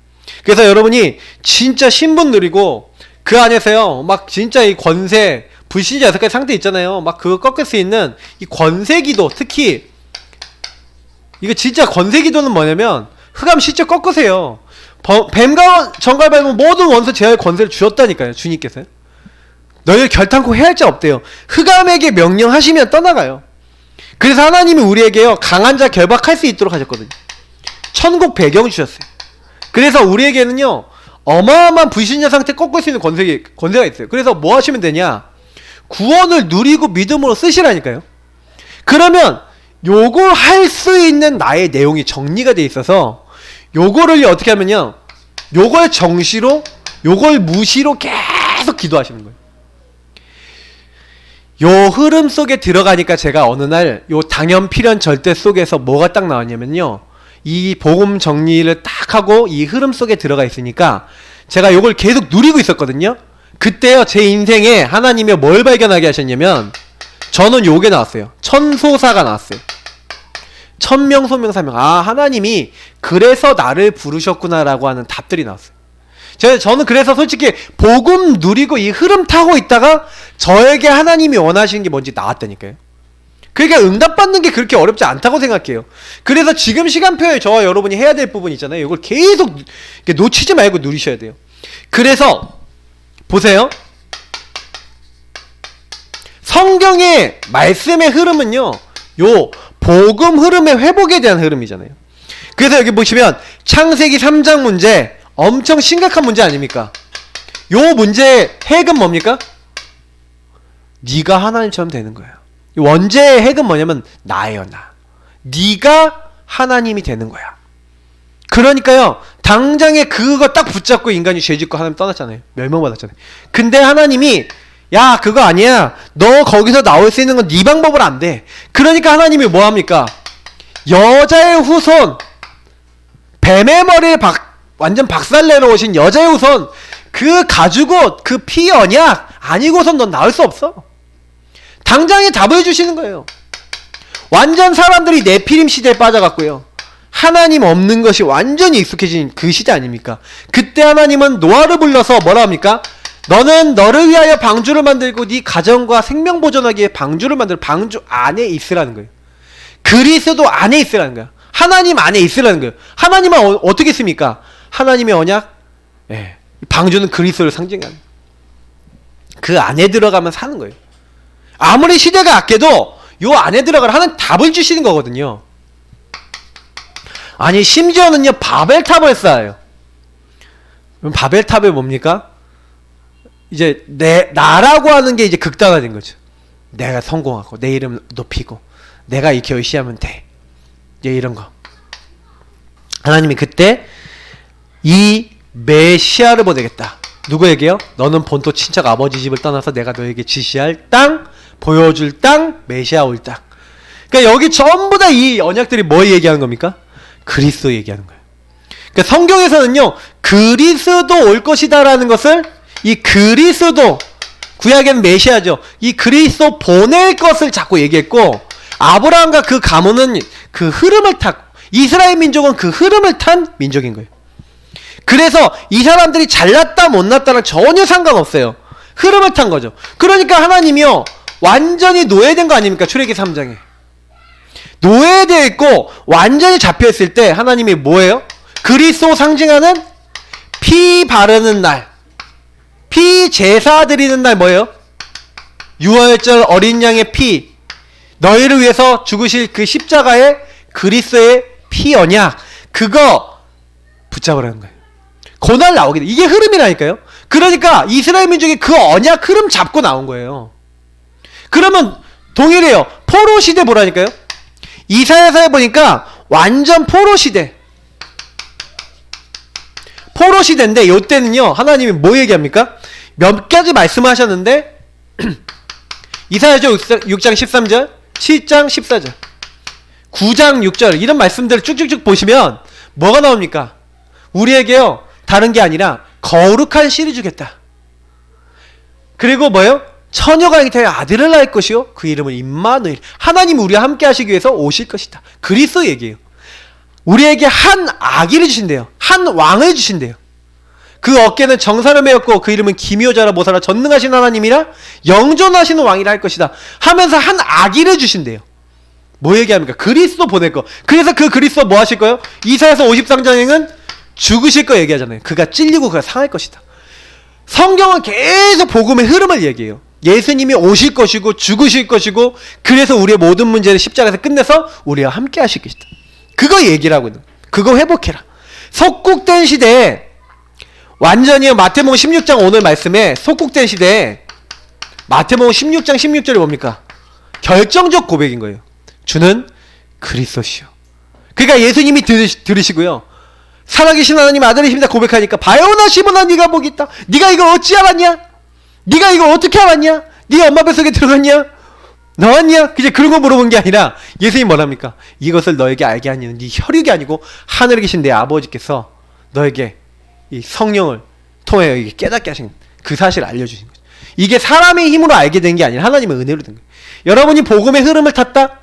그래서 여러분이 진짜 신분 누리고 그 안에서요 막 진짜 이 권세 불신자 6가지 상태 있잖아요. 막 그거 꺾을 수 있는 이 권세기도 특히 이거 진짜 권세기도는 뭐냐면 흑암 실제 꺾으세요. 뱀과 정갈 밟으면 모든 원수 제어의 권세를 주셨다니까요. 주님께서요. 너희를 결탄코 해할 자 없대요. 흑암에게 명령하시면 떠나가요. 그래서 하나님이 우리에게요 강한 자 결박할 수 있도록 하셨거든요. 천국 배경 주셨어요. 그래서 우리에게는요 어마어마한 불신자 상태 꺾을 수 있는 권세가 있어요. 그래서 뭐 하시면 되냐 구원을 누리고 믿음으로 쓰시라니까요. 그러면 요걸 할 수 있는 나의 내용이 정리가 돼 있어서 요거를 어떻게 하면요 요걸 정시로 요걸 무시로 계속 기도하시는 거예요. 요 흐름 속에 들어가니까 제가 어느 날 요 당연 필연 절대 속에서 뭐가 딱 나왔냐면요 이 복음 정리를 딱 하고 이 흐름 속에 들어가 있으니까 제가 요걸 계속 누리고 있었거든요. 그때요 제 인생에 하나님이 뭘 발견하게 하셨냐면 저는 요게 나왔어요. 천소사가 나왔어요. 천명소명사명. 하나님이 그래서 나를 부르셨구나라고 하는 답들이 나왔어요. 저는 그래서 솔직히 복음 누리고 이 흐름 타고 있다가 저에게 하나님이 원하시는 게 뭔지 나왔다니까요. 그러니까 응답받는 게 그렇게 어렵지 않다고 생각해요. 그래서 지금 시간표에 저와 여러분이 해야 될 부분 있잖아요. 이걸 계속 놓치지 말고 누리셔야 돼요. 그래서 보세요. 성경의 말씀의 흐름은요 요 복음 흐름의 회복에 대한 흐름이잖아요. 그래서 여기 보시면 창세기 3장 문제 엄청 심각한 문제 아닙니까? 요 문제의 핵은 뭡니까? 네가 하나님처럼 되는 거예요. 원죄의 핵은 뭐냐면 나예요. 나. 네가 하나님이 되는 거야. 그러니까요 당장에 그거 딱 붙잡고 인간이 죄짓고 하나님 떠났잖아요. 멸망받았잖아요. 근데 하나님이 야 그거 아니야. 너 거기서 나올 수 있는 건 네 방법으로 안 돼. 그러니까 하나님이 뭐합니까? 여자의 후손, 뱀의 머리를 완전 박살내러 오신 여자의 후손, 그 가죽옷, 그 피 언약 아니고선 넌 나올 수 없어. 당장에 답을 주시는 거예요. 완전 사람들이 네피림 시대에 빠져갔고요. 하나님 없는 것이 완전히 익숙해진 그 시대 아닙니까? 그때 하나님은 노아를 불러서 뭐라 합니까? 너는 너를 위하여 방주를 만들고 네 가정과 생명 보존하기 위해 방주를 만들어 방주 안에 있으라는 거예요. 그리스도 안에 있으라는 거예요. 하나님 안에 있으라는 거예요. 하나님은 어떻게 있습니까? 하나님의 언약, 방주는 그리스도를 상징하는 거예요. 그 안에 들어가면 사는 거예요. 아무리 시대가 아껴도 요 안에 들어가라 하는 답을 주시는 거거든요. 아니 심지어는요 바벨탑을 쌓아요. 그럼 바벨탑이 뭡니까? 이제 나라고 하는 게 이제 극단화된 거죠. 내가 성공하고 내 이름 높이고 내가 이렇게 열심히 하면 돼. 이제 이런 거. 하나님이 그때 이 메시아를 보내겠다. 누구에게요? 너는 본토 친척 아버지 집을 떠나서 내가 너에게 지시할 땅, 보여줄 땅, 메시아 올 땅. 그러니까 여기 전부 다 이 언약들이 뭐 얘기하는 겁니까? 그리스도 얘기하는 거예요. 그러니까 성경에서는요 그리스도 올 것이다라는 것을 이 그리스도, 구약에는 메시아죠. 이 그리스도 보낼 것을 자꾸 얘기했고, 아브라함과 그 가문은 그 흐름을 탔고, 이스라엘 민족은 그 흐름을 탄 민족인 거예요. 그래서 이 사람들이 잘났다 못났다랑 전혀 상관없어요. 흐름을 탄 거죠. 그러니까 하나님이요 완전히 노예된 거 아닙니까? 출애기 3장에 노예되어 있고 완전히 잡혀있을 때 하나님이 뭐예요? 그리스도 상징하는 피 바르는 날, 피 제사 드리는 날 뭐예요? 유월절 어린 양의 피, 너희를 위해서 죽으실 그 십자가의 그리스도의 피 언약, 그거 붙잡으라는 거예요. 그날 나오게 돼. 이게 흐름이라니까요. 그러니까 이스라엘 민족이 그 언약 흐름 잡고 나온 거예요. 그러면 동일해요. 포로 시대 보라니까요. 이사야서에 보니까 완전 포로 시대. 포로 시대인데 요때는요 하나님이 뭐 얘기합니까? 몇 가지 말씀하셨는데 이사야서 6장 13절, 7장 14절, 9장 6절 이런 말씀들을 쭉쭉쭉 보시면 뭐가 나옵니까? 우리에게요 다른 게 아니라 거룩한 씨를 주겠다. 그리고 뭐예요? 처녀가 잉태하여 아들을 낳을 것이요 그 이름은 임마누엘. 하나님이 우리와 함께 하시기 위해서 오실 것이다. 그리스도 얘기예요. 우리에게 한 아기를 주신대요. 한 왕을 주신대요. 그 어깨는 정사를 메었고 그 이름은 기묘자라 모사라 전능하신 하나님이라 영존하시는 왕이라 할 것이다 하면서 한 아기를 주신대요. 뭐 얘기합니까? 그리스도 보낼 거. 그래서 그 그리스도 뭐 하실 거예요? 이사야서 53장에는 죽으실 거 얘기하잖아요. 그가 찔리고 그가 상할 것이다. 성경은 계속 복음의 흐름을 얘기해요. 예수님이 오실 것이고 죽으실 것이고 그래서 우리의 모든 문제를 십자가에서 끝내서 우리와 함께 하실 것이다. 그거 얘기를 하거든. 그거 회복해라. 속국된 시대에 완전히 마태복음 16장 오늘 말씀에 속국된 시대에 마태복음 16장 16절이 뭡니까? 결정적 고백인 거예요. 주는 그리스도시요. 그러니까 예수님이 들으시고요. 살아계신 하나님 아들이십니다 고백하니까 바요나 시몬아 네가 복이 있다. 네가 이걸 어찌 알았냐? 네가 이걸 어떻게 알았냐? 네 엄마 뱃속에 들어갔냐? 나왔냐? 이제 그런 거 물어본 게 아니라 예수님 뭐랍니까? 이것을 너에게 알게 하는 네 혈육이 아니고 하늘에 계신 내 아버지께서 너에게 이 성령을 통해 이게 깨닫게 하신 그 사실을 알려주신 거죠. 이게 사람의 힘으로 알게 된 게 아니라 하나님의 은혜로 된 거예요. 여러분이 복음의 흐름을 탔다?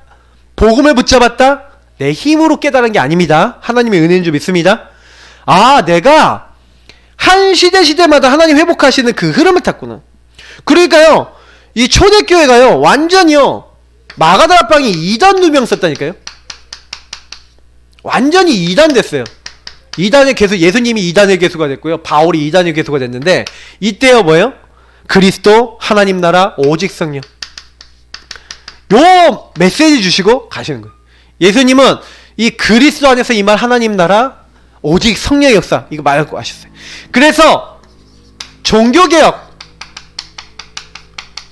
복음을 붙잡았다? 내 힘으로 깨달은 게 아닙니다. 하나님의 은혜인 줄 믿습니다. 아, 내가 한 시대마다 하나님 회복하시는 그 흐름을 탔구나. 그러니까요, 이 초대교회가요, 완전히요, 마가다락방이 이단 누명 썼다니까요? 완전히 이단 됐어요. 이단의 개수, 예수님이 이단의 개수가 됐고요. 바울이 이단의 개수가 됐는데, 이때요, 뭐예요? 그리스도, 하나님 나라, 오직 성령. 요 메시지 주시고 가시는 거예요. 예수님은 이 그리스도 안에서 임할 하나님 나라, 오직 성령의 역사, 이거 말하고 하셨어요. 그래서, 종교개혁,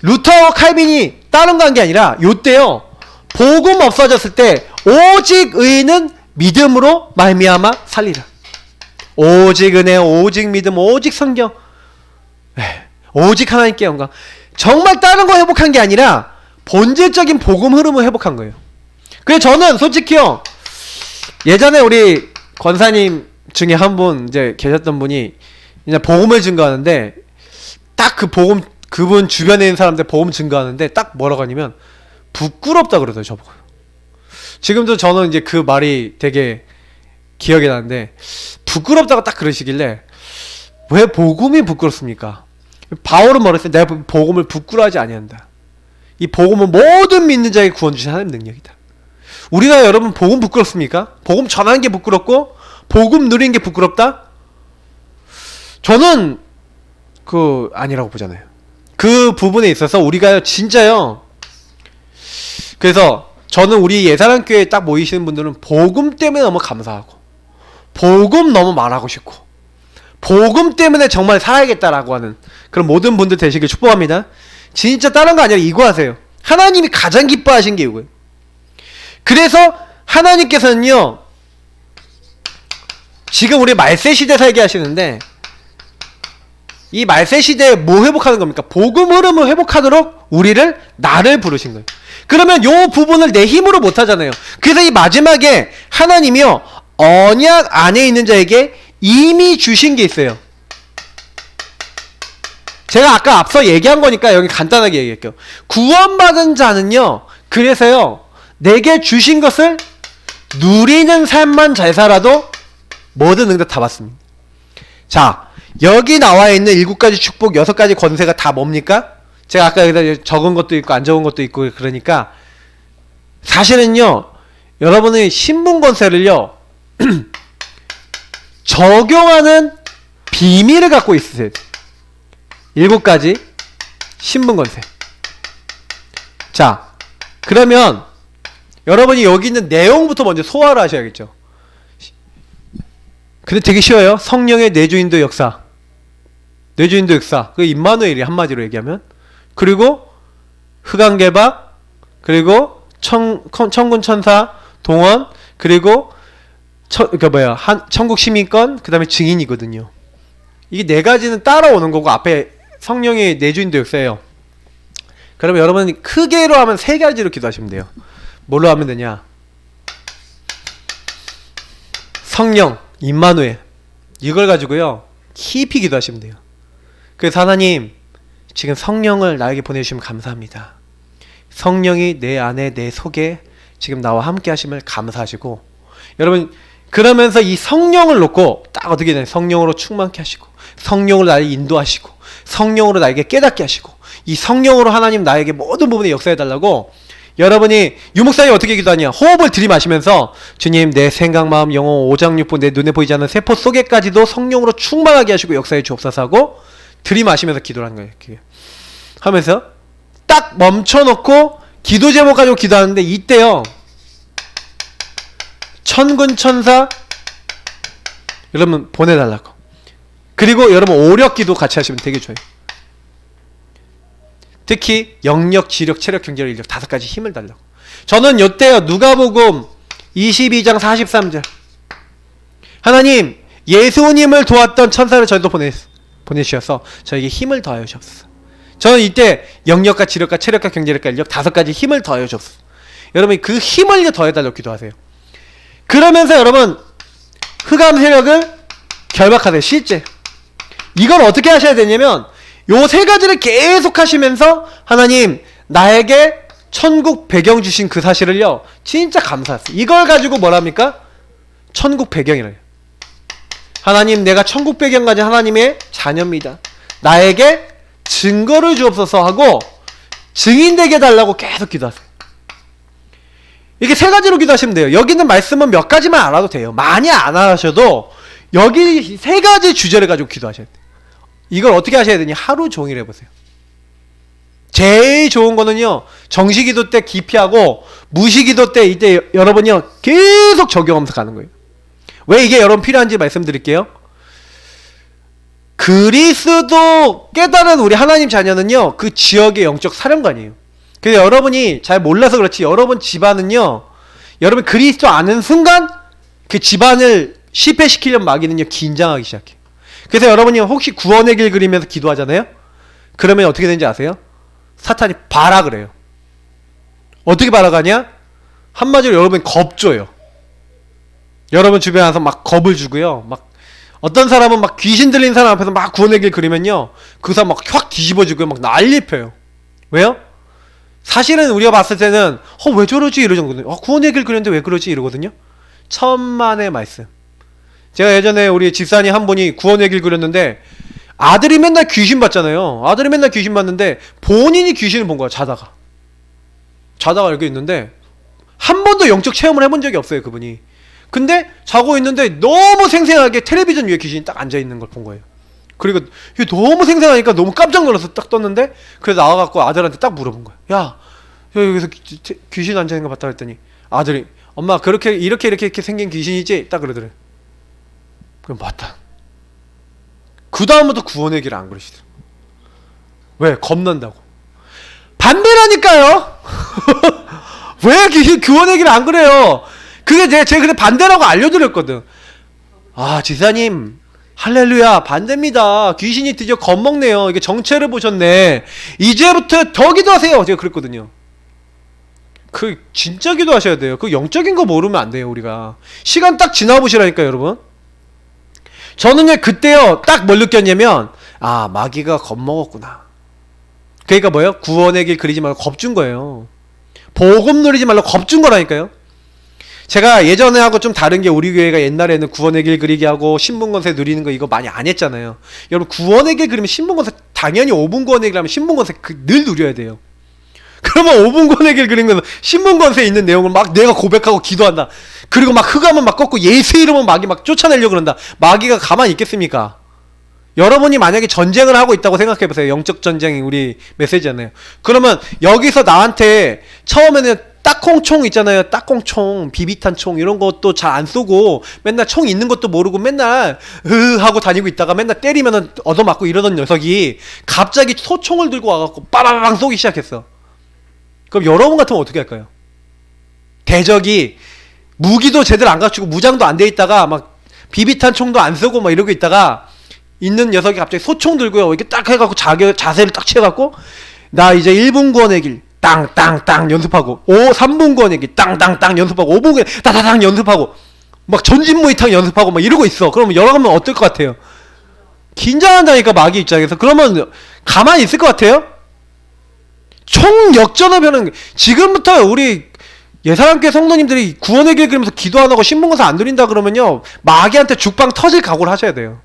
루터 칼빈이 다른 거 한 게 아니라 요때요 복음 없어졌을 때 오직 의인은 믿음으로 말미암아 살리라. 오직 은혜, 오직 믿음, 오직 성경, 오직 하나님께 영광. 정말 다른 거 회복한 게 아니라 본질적인 복음 흐름을 회복한 거예요. 그래서 저는 솔직히요 예전에 우리 권사님 중에 한 분 이제 계셨던 분이 이제 복음을 증거하는데 딱 그 복음 그분 주변에 있는 사람들 복음 증거하는데 딱 뭐라고 하냐면 부끄럽다 그러더라고요, 저보고. 지금도 저는 이제 그 말이 되게 기억이 나는데 부끄럽다고 딱 그러시길래 왜 복음이 부끄럽습니까? 바울은 뭐랬어요? 내가 복음을 부끄러워하지 아니한다. 이 복음은 모든 믿는 자에게 구원 주신 하나님 능력이다. 우리가 여러분 복음 부끄럽습니까? 복음 전하는 게 부끄럽고 복음 누리는 게 부끄럽다? 저는 아니라고 보잖아요. 그 부분에 있어서 우리가 진짜요. 그래서 저는 우리 예사랑교회에 딱 모이시는 분들은 복음 때문에 너무 감사하고 복음 너무 말하고 싶고 복음 때문에 정말 살아야겠다라고 하는 그런 모든 분들 되시길 축복합니다. 진짜 다른 거 아니라 이거 하세요. 하나님이 가장 기뻐하신 게 이거예요. 그래서 하나님께서는요, 지금 우리 말세 시대 살게 하시는데 이 말세 시대에 뭐 회복하는 겁니까? 복음 흐름을 회복하도록 우리를 나를 부르신 거예요. 그러면 요 부분을 내 힘으로 못 하잖아요. 그래서 이 마지막에 하나님이요, 언약 안에 있는 자에게 이미 주신 게 있어요. 제가 아까 앞서 얘기한 거니까 여기 간단하게 얘기할게요. 구원받은 자는요, 그래서요, 내게 주신 것을 누리는 삶만 잘 살아도 모든 응답 다 받습니다. 자, 여기 나와 있는 7가지 축복, 6가지 권세가 다 뭡니까? 제가 아까 여기다 적은 것도 있고 안 적은 것도 있고 그러니까 사실은요, 여러분의 신분 권세를요 적용하는 비밀을 갖고 있으세요. 7가지 신분 권세. 자, 그러면 여러분이 여기 있는 내용부터 먼저 소화를 하셔야겠죠. 근데 되게 쉬워요. 성령의 내주인도 역사. 내주인도 역사. 그 임마누엘이 한마디로 얘기하면. 그리고 흑암개박, 그리고 천군 천사 동원, 그리고 천국 시민권, 그 다음에 증인이거든요. 이게 4가지는 따라오는 거고 앞에 성령의 내주인도 역사예요. 그러면 여러분 크게로 하면 3가지로 기도하시면 돼요. 뭘로 하면 되냐? 성령, 임마누엘, 이걸 가지고요 깊이 기도하시면 돼요. 그래서 하나님, 지금 성령을 나에게 보내주시면 감사합니다. 성령이 내 안에 내 속에 지금 나와 함께 하심을 감사하시고, 여러분 그러면서 이 성령을 놓고 딱 어떻게 되나요? 성령으로 충만케 하시고, 성령으로 나를 인도하시고, 성령으로 나에게 깨닫게 하시고, 이 성령으로 하나님 나에게 모든 부분에 역사해달라고. 여러분이 유목사님 어떻게 기도하냐? 호흡을 들이마시면서 주님, 내 생각, 마음, 영혼, 오장육부, 내 눈에 보이지 않는 세포 속에까지도 성령으로 충만하게 하시고 역사해 주옵소서 하고 들이마시면서 기도를 하는 거예요. 하면서 딱 멈춰놓고 기도 제목 가지고 기도하는데, 이때요 천군 천사 여러분 보내달라고. 그리고 여러분 오력 기도 같이 하시면 되게 좋아요. 특히 영력, 지력, 체력, 경제력, 인력 5가지 힘을 달라고. 저는 요때요 누가복음 22장 43절 하나님, 예수님을 도왔던 천사를 저희도 보내주셔서 저에게 힘을 더하여 주옵소서. 저는 이때 영력과 지력과 체력과 경제력과 인력 5가지 힘을 더하여 주옵소서. 여러분 그 힘을 더해달라고 기도하세요. 그러면서 여러분 흑암 세력을 결박하세요. 실제 이걸 어떻게 하셔야 되냐면 요 3가지를 계속 하시면서 하나님, 나에게 천국 배경 주신 그 사실을요 진짜 감사했어요. 이걸 가지고 뭐랍니까? 천국 배경이래요. 하나님, 내가 천국 배경 가진 하나님의 자녀입니다. 나에게 증거를 주옵소서 하고 증인되게 해달라고 계속 기도하세요. 이렇게 3가지로 기도하시면 돼요. 여기 있는 말씀은 몇 가지만 알아도 돼요. 많이 안 하셔도 여기 3가지 주제를 가지고 기도하셔야 돼요. 이걸 어떻게 하셔야 되냐? 하루 종일 해보세요. 제일 좋은 거는요, 정시기도 때 기피하고 무시기도 때 이때 여러분이요 계속 적용하면서 가는 거예요. 왜 이게 여러분 필요한지 말씀드릴게요. 그리스도 깨달은 우리 하나님 자녀는요 그 지역의 영적 사령관이에요. 그래서 여러분이 잘 몰라서 그렇지, 여러분 집안은요, 여러분 그리스도 아는 순간 그 집안을 실패시키려는 마귀는요 긴장하기 시작해요. 그래서 여러분이 혹시 구원의 길 그리면서 기도하잖아요? 그러면 어떻게 되는지 아세요? 사탄이 봐라 그래요. 어떻게 봐라 가냐? 한마디로 여러분이 겁줘요. 여러분 주변에 와서 막 겁을 주고요. 막 어떤 사람은 막 귀신 들린 사람 앞에서 막 구원의 길 그리면요, 그 사람 막 확 뒤집어지고요, 막 난리 펴요. 왜요? 사실은 우리가 봤을 때는 왜 저러지 이러거든요. 구원의 길 그렸는데 왜 그러지 이러거든요. 천만의 말씀. 제가 예전에 우리 집사님 한 분이 구원의 길 그렸는데 아들이 맨날 귀신 봤잖아요. 아들이 맨날 귀신 봤는데 본인이 귀신을 본 거야. 자다가 이렇게 있는데 한 번도 영적 체험을 해본 적이 없어요, 그분이. 근데 자고 있는데 너무 생생하게 텔레비전 위에 귀신이 딱 앉아있는 걸 본 거예요. 그리고 이게 너무 생생하니까 너무 깜짝 놀라서 딱 떴는데, 그래서 나와갖고 아들한테 딱 물어본 거야. 야, 여기서 귀신 앉아있는 거 봤다 그랬더니 아들이, 엄마 그렇게 이렇게 생긴 귀신이지? 딱 그러더래. 그럼 맞다. 그 다음부터 구원의 길을 안 그러시더라. 왜? 겁난다고. 반대라니까요. 왜 구원의 길을 안 그래요? 그게 제가 그때 반대라고 알려드렸거든. 지사님 할렐루야, 반대입니다. 귀신이 드디어 겁먹네요. 이게 정체를 보셨네. 이제부터 더 기도하세요. 제가 그랬거든요. 진짜 기도하셔야 돼요. 영적인 거 모르면 안 돼요, 우리가. 시간 딱 지나보시라니까요, 여러분. 저는요, 그때요, 딱 뭘 느꼈냐면, 마귀가 겁먹었구나. 그러니까 뭐예요? 구원의 길 그리지 말고 겁준 거예요. 복음 누리지 말고 겁준 거라니까요. 제가 예전에 하고 좀 다른 게, 우리 교회가 옛날에는 구원의 길 그리기 하고 신분권세 누리는 거 이거 많이 안 했잖아요. 여러분, 구원의 길 그리면 신분권세, 당연히 5분 구원의 길 하면 신분권세 늘 누려야 돼요. 그러면 5분 구원의 길 그린 건 신분권세에 있는 내용을 막 내가 고백하고 기도한다. 그리고 막 흑암은 막 꺾고 예수 이름은 마귀 막 쫓아내려고 그런다. 마귀가 가만히 있겠습니까? 여러분이 만약에 전쟁을 하고 있다고 생각해보세요. 영적 전쟁이 우리 메시지잖아요. 그러면 여기서 나한테 처음에는 딱콩총 있잖아요. 딱콩총, 비비탄 총 이런 것도 잘 안 쏘고 맨날 총 있는 것도 모르고 맨날 하고 다니고 있다가 맨날 때리면은 얻어맞고 이러던 녀석이 갑자기 소총을 들고 와갖고 빠바바방 쏘기 시작했어. 그럼 여러분 같으면 어떻게 할까요? 대적이 무기도 제대로 안 갖추고 무장도 안 돼 있다가 막 비비탄 총도 안 쓰고 막 이러고 있다가 있는 녀석이 갑자기 소총 들고요, 이렇게 딱 해갖고 자세를 딱 취해갖고, 나 이제 1분 구원의 길 땅땅땅 연습하고, 3분 구원의 길 땅땅땅 연습하고, 5분 구원의 길 따다당 연습하고, 막 전진무이탕 연습하고 막 이러고 있어. 그러면 여러분은 어떨 것 같아요? 긴장한다니까, 마귀 입장에서. 그러면 가만히 있을 것 같아요? 총 역전하면은, 지금부터 우리 예사람교회 성도님들이 구원의 길 그리면서 기도 안 하고 신문고사 안 드린다 그러면요, 마귀한테 죽방 터질 각오를 하셔야 돼요.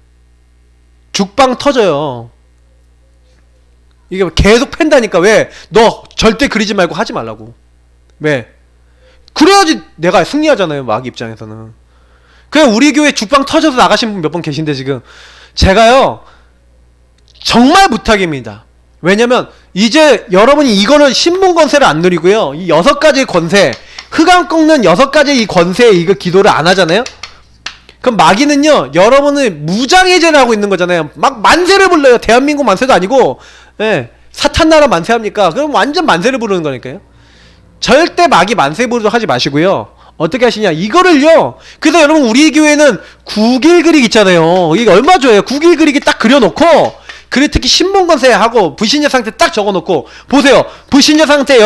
죽방 터져요. 이게 계속 팬다니까. 왜? 너 절대 그리지 말고 하지 말라고. 왜? 그래야지 내가 승리하잖아요, 마귀 입장에서는. 그냥 우리 교회 죽방 터져서 나가신 분 몇 분 계신데, 지금 제가요 정말 부탁입니다. 왜냐면 이제 여러분이 이거는 신분 권세를 안 누리고요, 이 6가지의 권세, 흑암 꺾는 6가지의 이 권세에 이거 기도를 안 하잖아요. 그럼 마귀는요, 여러분을 무장해제를 하고 있는 거잖아요. 막 만세를 불러요. 대한민국 만세도 아니고, 사탄 나라 만세합니까? 그럼 완전 만세를 부르는 거니까요. 절대 마귀 만세 부르도 하지 마시고요. 어떻게 하시냐, 이거를요. 그래서 여러분, 우리 교회는 국일 그리기 있잖아요. 이게 얼마 좋아요. 국일 그리기 딱 그려놓고, 그리고 특히 신분권세 하고 불신자 상태 딱 적어놓고, 보세요. 불신자 상태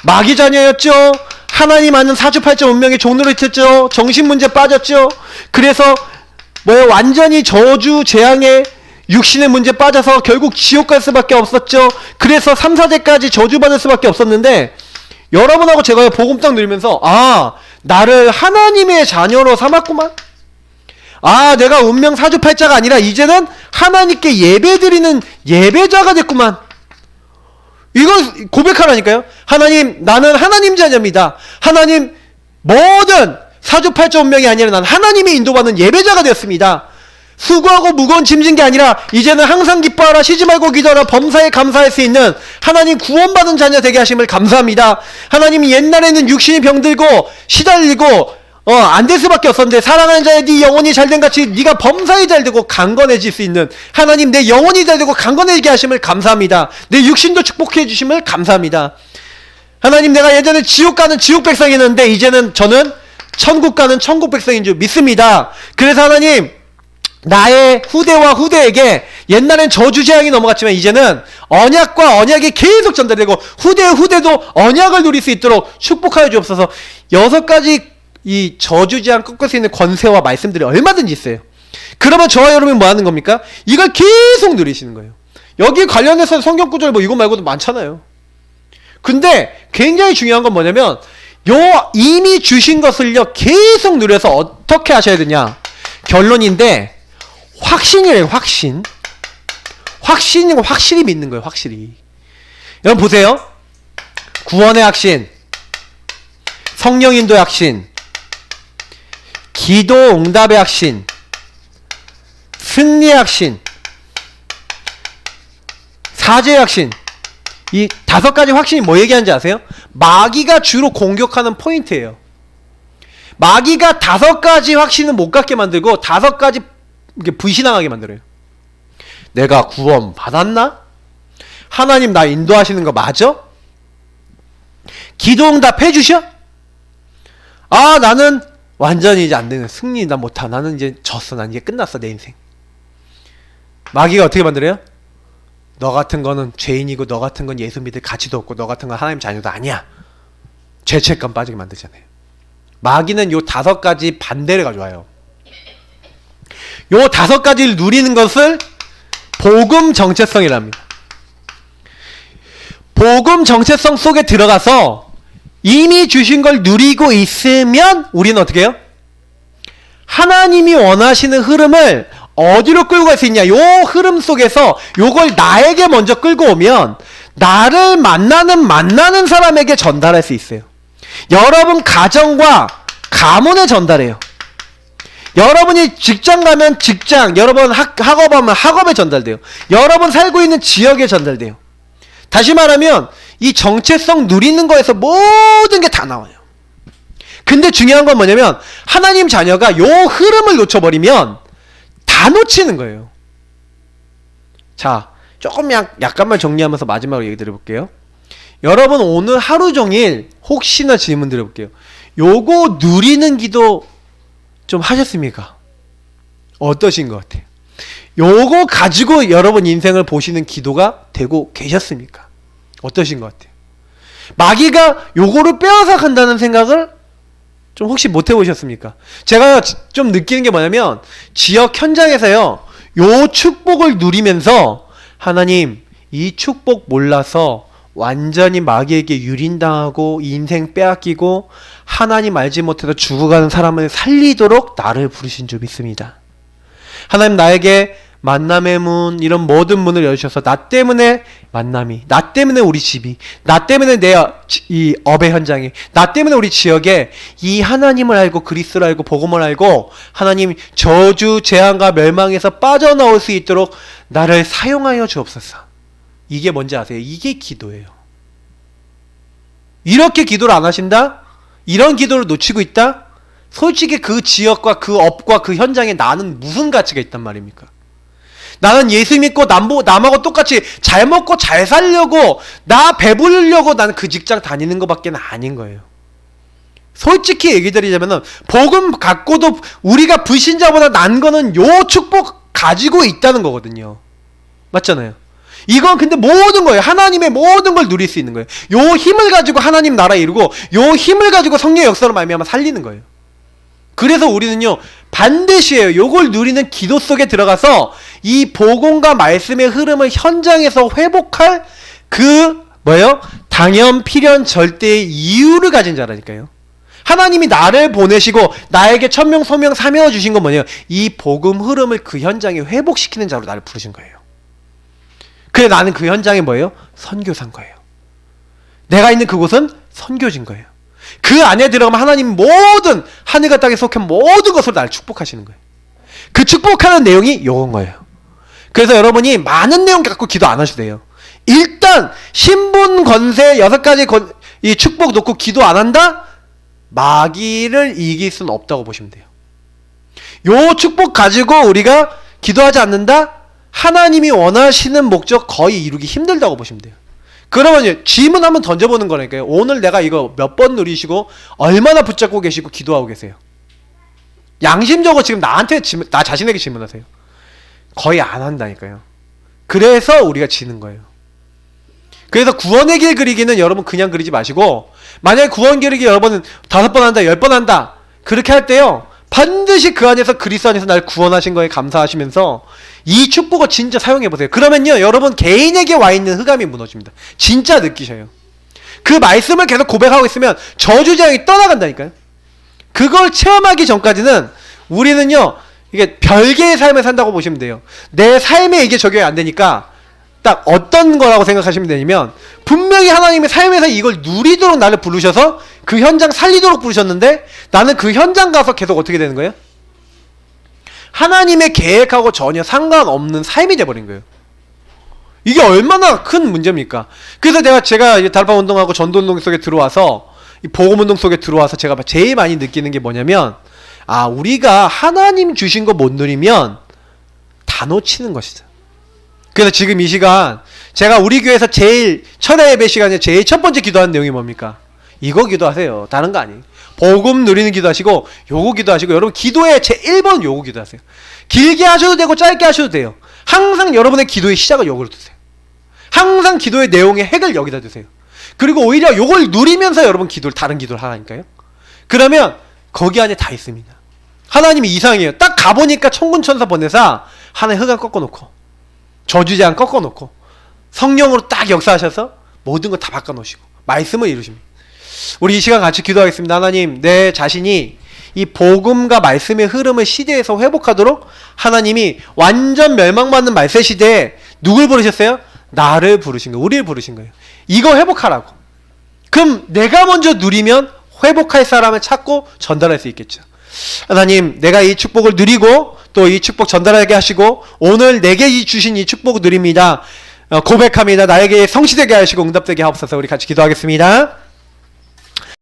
마귀 자녀였죠. 하나님 아는 사주팔자 운명의 종로를 쳤죠. 정신문제 빠졌죠. 그래서 완전히 저주 재앙에 육신의 문제 빠져서 결국 지옥 갈 수밖에 없었죠. 그래서 3, 4대까지 저주받을 수밖에 없었는데, 여러분하고 제가 복음 딱 누리면서, 나를 하나님의 자녀로 삼았구만. 내가 운명 사주팔자가 아니라 이제는 하나님께 예배드리는 예배자가 됐구만. 이걸 고백하라니까요. 하나님, 나는 하나님 자녀입니다. 하나님, 모든 사주팔자 운명이 아니라 난 하나님이 인도받는 예배자가 되었습니다. 수고하고 무거운 짐진 게 아니라 이제는 항상 기뻐하라, 쉬지 말고 기도하라, 범사에 감사할 수 있는 하나님 구원받은 자녀 되게 하심을 감사합니다. 하나님이 옛날에는 육신이 병들고 시달리고 안 될 수밖에 없었는데, 사랑하는 자의 네 영혼이 잘된 같이 네가 범사에 잘되고 강건해질 수 있는 하나님, 내 영혼이 잘되고 강건해지게 하심을 감사합니다. 내 육신도 축복해 주심을 감사합니다. 하나님, 내가 예전에 지옥 가는 지옥 백성이었는데 이제는 저는 천국 가는 천국 백성인 줄 믿습니다. 그래서 하나님, 나의 후대와 후대에게 옛날엔 저주 재앙이 넘어갔지만 이제는 언약과 언약이 계속 전달되고 후대의 후대도 언약을 누릴 수 있도록 축복하여 주옵소서. 6가지 이 저주제한 꺾을 수 있는 권세와 말씀들이 얼마든지 있어요. 그러면 저와 여러분이 뭐 하는 겁니까? 이걸 계속 누리시는 거예요. 여기 관련해서 성경 구절 뭐 이거 말고도 많잖아요. 근데 굉장히 중요한 건 뭐냐면 요 이미 주신 것을요 계속 누려서 어떻게 하셔야 되냐? 결론인데 확신이래요. 확신. 확신이고 확실히 믿는 거예요. 확실히. 여러분 보세요. 구원의 확신, 성령 인도의 확신, 기도 응답의 확신, 승리의 확신, 사죄의 확신. 이 5가지 확신이 뭐 얘기하는지 아세요? 마귀가 주로 공격하는 포인트예요. 마귀가 5가지 확신은 못 갖게 만들고 5가지 불신앙하게 만들어요. 내가 구원 받았나? 하나님 나 인도하시는 거 맞아? 기도응답 해주셔? 아 나는 완전히 이제 안 되는 승리 나 못하. 나는 이제 졌어. 난 이제 끝났어 내 인생. 마귀가 어떻게 만들어요? 너 같은 거는 죄인이고 너 같은 건 예수 믿을 가치도 없고 너 같은 건 하나님 자녀도 아니야. 죄책감 빠지게 만들잖아요. 마귀는 요 5가지 반대를 가져와요. 요 5가지를 누리는 것을 복음 정체성이랍니다. 복음 정체성 속에 들어가서 이미 주신 걸 누리고 있으면 우리는 어떻게 해요? 하나님이 원하시는 흐름을 어디로 끌고 갈 수 있냐? 요 흐름 속에서 요걸 나에게 먼저 끌고 오면 나를 만나는 사람에게 전달할 수 있어요. 여러분 가정과 가문에 전달해요. 여러분이 직장 가면 직장, 여러분 학업하면 학업에 전달돼요. 여러분 살고 있는 지역에 전달돼요. 다시 말하면 이 정체성 누리는 거에서 모든 게 다 나와요. 근데 중요한 건 뭐냐면 하나님 자녀가 요 흐름을 놓쳐버리면 다 놓치는 거예요. 자, 조금 약간만 정리하면서 마지막으로 얘기 드려볼게요. 여러분 오늘 하루 종일 혹시나 질문 드려볼게요. 요거 누리는 기도 좀 하셨습니까? 어떠신 것 같아요? 요거 가지고 여러분 인생을 보시는 기도가 되고 계셨습니까? 어떠신 것 같아요? 마귀가 요거를 빼앗아 간다는 생각을 좀 혹시 못 해보셨습니까? 제가 좀 느끼는 게 뭐냐면 지역 현장에서요 요 축복을 누리면서 하나님 이 축복 몰라서 완전히 마귀에게 유린당하고 인생 빼앗기고 하나님 알지 못해서 죽어가는 사람을 살리도록 나를 부르신 줄 믿습니다. 하나님 나에게 만남의 문 이런 모든 문을 열으셔서 나 때문에 만남이, 나 때문에 우리 집이, 나 때문에 내 이 업의 현장이, 나 때문에 우리 지역에 이 하나님을 알고 그리스도를 알고 복음을 알고 하나님 저주 재앙과 멸망에서 빠져나올 수 있도록 나를 사용하여 주옵소서. 이게 뭔지 아세요? 이게 기도예요. 이렇게 기도를 안 하신다? 이런 기도를 놓치고 있다? 솔직히 그 지역과 그 업과 그 현장에 나는 무슨 가치가 있단 말입니까? 나는 예수 믿고 남하고 똑같이 잘 먹고 잘 살려고 나 배부르려고 나는 그 직장 다니는 것밖에 아닌 거예요. 솔직히 얘기 드리자면은 복음 갖고도 우리가 불신자보다 난 거는 요 축복 가지고 있다는 거거든요. 맞잖아요. 이건 근데 모든 거예요. 하나님의 모든 걸 누릴 수 있는 거예요. 요 힘을 가지고 하나님 나라 이루고 요 힘을 가지고 성령의 역사로 말미암아 살리는 거예요. 그래서 우리는요 반드시예요. 요걸 누리는 기도 속에 들어가서 이 복음과 말씀의 흐름을 현장에서 회복할 그 뭐예요? 당연 필연 절대의 이유를 가진 자라니까요. 하나님이 나를 보내시고 나에게 천명 소명 사명을 주신 건 뭐냐면 이 복음 흐름을 그 현장에 회복시키는 자로 나를 부르신 거예요. 그래 나는 그 현장에 뭐예요? 선교사인 거예요. 내가 있는 그곳은 선교진 거예요. 그 안에 들어가면 하나님 모든 하늘과 땅에 속한 모든 것으로 나를 축복하시는 거예요. 그 축복하는 내용이 요건 거예요. 그래서 여러분이 많은 내용 갖고 기도 안 하셔도 돼요. 일단 신분 권세 6가지 이 축복 놓고 기도 안 한다? 마귀를 이길 수는 없다고 보시면 돼요. 요 축복 가지고 우리가 기도하지 않는다? 하나님이 원하시는 목적 거의 이루기 힘들다고 보시면 돼요. 그러면 질문 한번 던져보는 거니까요. 오늘 내가 이거 몇 번 누리시고 얼마나 붙잡고 계시고 기도하고 계세요? 양심적으로 지금 나한테 나 자신에게 질문하세요. 거의 안 한다니까요. 그래서 우리가 지는 거예요. 그래서 구원의 길 그리기는 여러분 그냥 그리지 마시고 만약에 구원 그리기 여러분은 5번 한다 10번 한다 그렇게 할 때요, 반드시 그 안에서 그리스도 안에서 날 구원하신 거에 감사하시면서 이 축복을 진짜 사용해보세요. 그러면요, 여러분 개인에게 와 있는 흑암이 무너집니다. 진짜 느끼셔요. 그 말씀을 계속 고백하고 있으면 저주재앙이 떠나간다니까요. 그걸 체험하기 전까지는 우리는요, 이게 별개의 삶을 산다고 보시면 돼요. 내 삶에 이게 적용이 안 되니까 딱 어떤 거라고 생각하시면 되냐면, 분명히 하나님의 삶에서 이걸 누리도록 나를 부르셔서 그 현장 살리도록 부르셨는데 나는 그 현장 가서 계속 어떻게 되는 거예요? 하나님의 계획하고 전혀 상관없는 삶이 돼버린 거예요. 이게 얼마나 큰 문제입니까? 그래서 제가 달방 운동하고 전도 운동 속에 들어와서, 이 복음 운동 속에 들어와서 제가 제일 많이 느끼는 게 뭐냐면, 우리가 하나님 주신 거 못 누리면 다 놓치는 것이다. 그래서 지금 이 시간 제가 우리 교회에서 제일 철야 예배 시간에 제일 첫 번째 기도하는 내용이 뭡니까? 이거 기도하세요. 다른 거 아니에요. 복음 누리는 기도하시고 요거 기도하시고, 여러분 기도의 제 1번 요거 기도하세요. 길게 하셔도 되고 짧게 하셔도 돼요. 항상 여러분의 기도의 시작을 요거로 두세요. 항상 기도의 내용의 핵을 여기다 두세요. 그리고 오히려 요걸 누리면서 여러분 다른 기도를 하라니까요. 그러면 거기 안에 다 있습니다. 하나님이 이상해요. 딱 가보니까 천군천사 보내사 하나의 흑암 꺾어놓고 저주재앙 꺾어놓고 성령으로 딱 역사하셔서 모든 거 다 바꿔놓으시고 말씀을 이루십니다. 우리 이 시간 같이 기도하겠습니다. 하나님, 내 자신이 이 복음과 말씀의 흐름을 시대에서 회복하도록 하나님이 완전 멸망받는 말세 시대에 누굴 부르셨어요? 나를 부르신 거예요. 우리를 부르신 거예요. 이거 회복하라고. 그럼 내가 먼저 누리면 회복할 사람을 찾고 전달할 수 있겠죠. 하나님, 내가 이 축복을 누리고 또 이 축복 전달하게 하시고 오늘 내게 주신 이 축복을 누립니다. 고백합니다. 나에게 성취되게 하시고 응답되게 하옵소서. 우리 같이 기도하겠습니다.